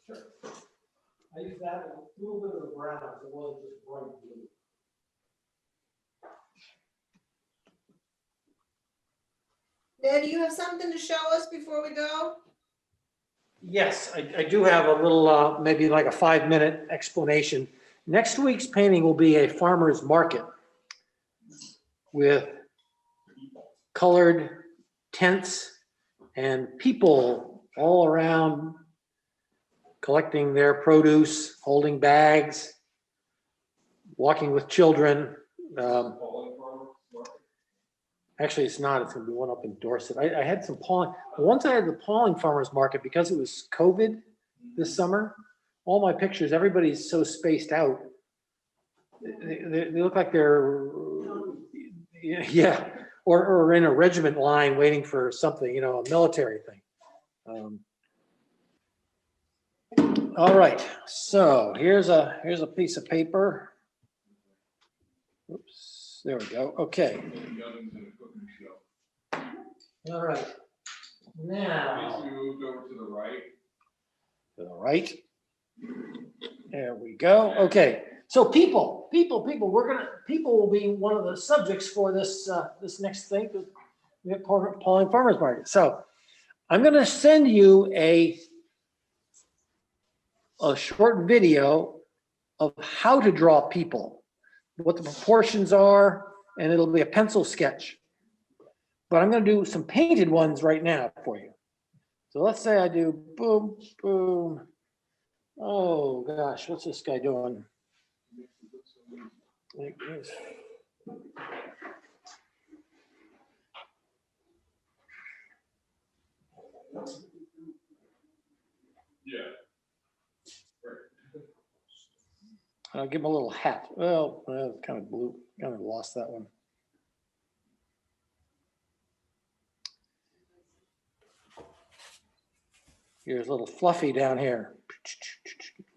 Sure. I use that and a little bit of the brown, so it wasn't just bright blue. Ned, do you have something to show us before we go? Yes, I do have a little, maybe like a 5-minute explanation. Next week's painting will be a farmer's market with colored tents and people all around collecting their produce, holding bags, walking with children. Actually, it's not. It's going to be one up in Dorset. I had some polling. Once I had the polling farmers market, because it was COVID this summer, all my pictures, everybody's so spaced out. They look like they're, yeah, or in a regiment line waiting for something, you know, a military thing. All right, so here's a piece of paper. Oops, there we go. Okay. All right. Now. We moved over to the right. To the right. There we go. Okay. So people will be one of the subjects for this this next thing. We have Pauling Farmers Market. So I'm going to send you a short video of how to draw people, what the proportions are, and it'll be a pencil sketch. But I'm going to do some painted ones right now for you. So let's say I do boom, boom. Oh gosh, what's this guy doing? Like this. Yeah. I'll give him a little hat. Well, kind of blue, kind of lost that one. Here's a little Fluffy down here.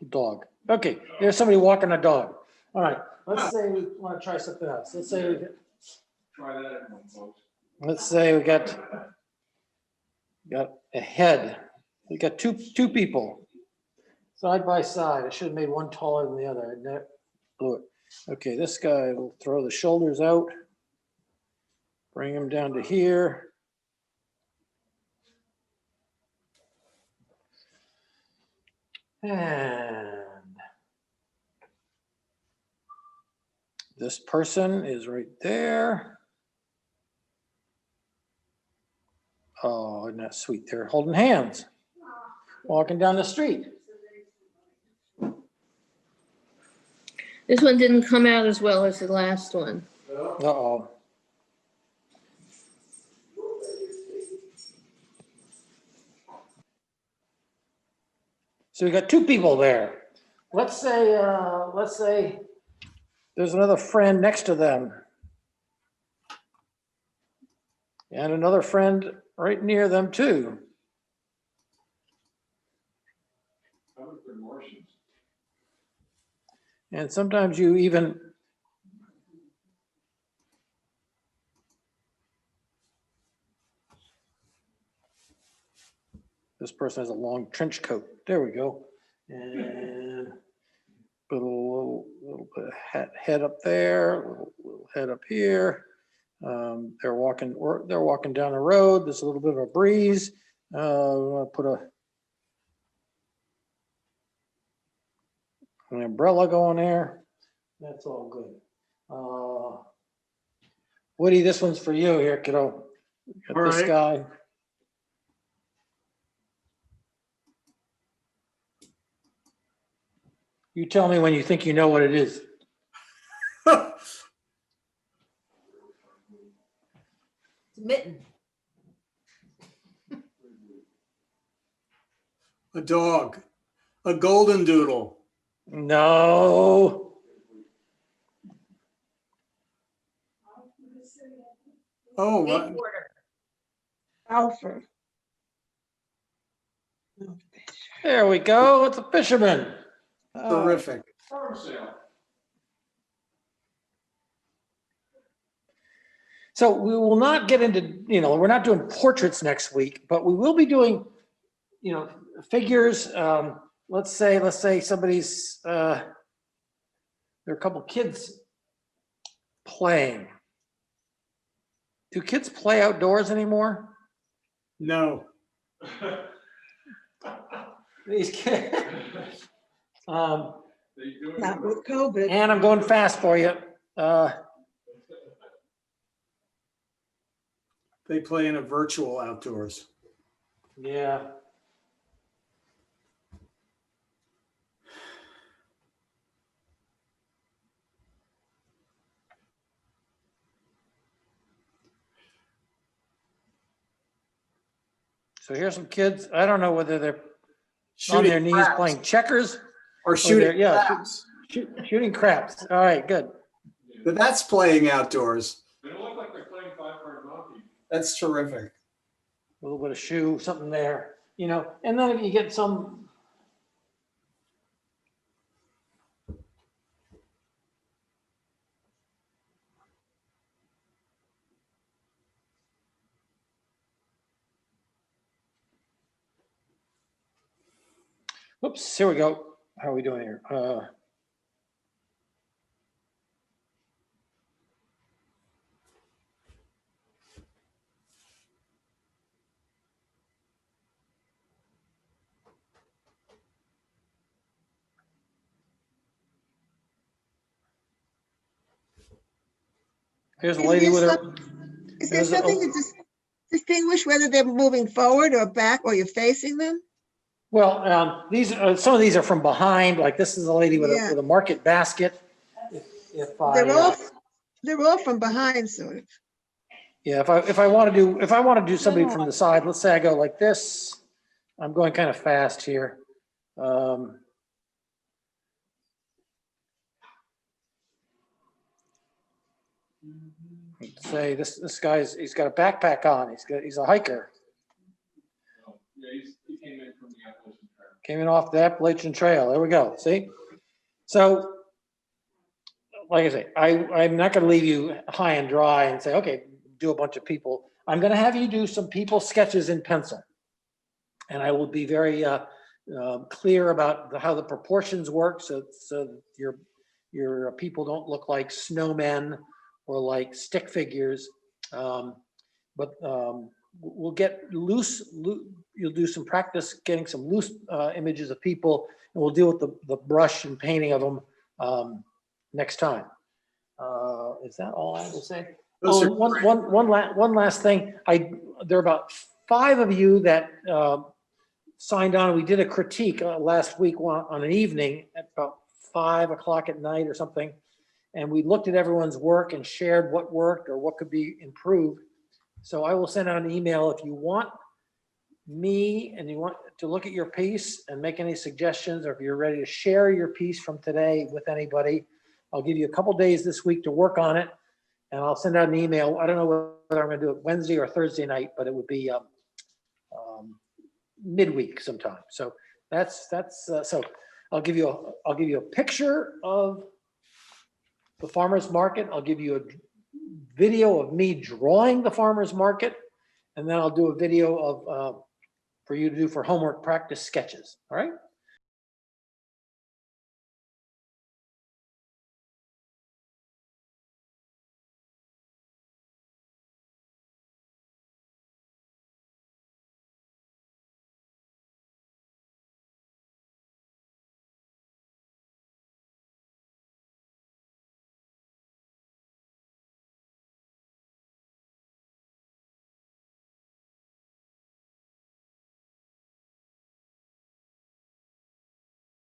Dog. Okay, there's somebody walking a dog. All right, let's say we want to try something else. Let's say we Try that at home, folks. let's say we got a head. We got two people side by side. I should have made one taller than the other. I blew it. Okay, this guy will throw the shoulders out, bring him down to here. And this person is right there. Oh, isn't that sweet? They're holding hands, walking down the street. This one didn't come out as well as the last one. Uh-oh. So we got two people there. Let's say there's another friend next to them. And another friend right near them too. How about the Martians? And sometimes you even this person has a long trench coat. There we go. And put a little bit of head up there, little head up here. They're walking down the road. There's a little bit of a breeze. I'll put an umbrella going there. That's all good. Woody, this one's for you here, kiddo. Got All this right. guy. You tell me when you think you know what it is. Mitten. A dog, a golden doodle. No. Oh, what? Skateboarder. Alfred. There we go. It's a fisherman. Terrific. Farm sale. So we will not get into, we're not doing portraits next week, but we will be doing, figures. Let's say somebody's, there are a couple kids playing. Do kids play outdoors anymore? No. These kids. They do it. Not with COVID. And I'm going fast for you. They play in a virtual outdoors. Yeah. So here's some kids. I don't know whether they're on their knees craps. playing checkers Or shooting yeah, craps. shooting craps. All right, good. But that's playing outdoors. They don't look like they're playing five-card hockey. That's terrific. A little bit of shoe, something there, and then if you get some. Oops, here we go. How are we doing here? Here's a lady with her. Is there There's a- something to distinguish whether they're moving forward or back or you're facing them? Well, some of these are from behind, like this is a lady with Yeah. a market basket. They're all from behind, sort of. Yeah, if I want to do somebody from the side, let's say I go like this, I'm going kind of fast here. Let's say this guy's, he's got a backpack on, he's a hiker, Yeah, he came in from the Appalachian Trail. came in off the Appalachian Trail, there we go, see? So, like I say, I'm not gonna leave you high and dry and say, okay, do a bunch of people. I'm gonna have you do some people sketches in pencil. And I will be very clear about how the proportions work, so your people don't look like snowmen or like stick figures. But we'll get loose. You'll do some practice getting some loose images of people, and we'll deal with the brush and painting of them next time. Is that all I have to say? Those are One last thing. There are about 5 of you that signed on. We did a critique last week on an evening at about 5 o'clock at night or something. And we looked at everyone's work and shared what worked or what could be improved. So I will send out an email if you want me and you want to look at your piece and make any suggestions, or if you're ready to share your piece from today with anybody. I'll give you a couple days this week to work on it, and I'll send out an email. I don't know whether I'm going to do it Wednesday or Thursday night, but it would be midweek sometime. So so I'll give you a picture of the farmer's market. I'll give you a video of me drawing the farmer's market, and then I'll do a video of for you to do for homework practice sketches. All right.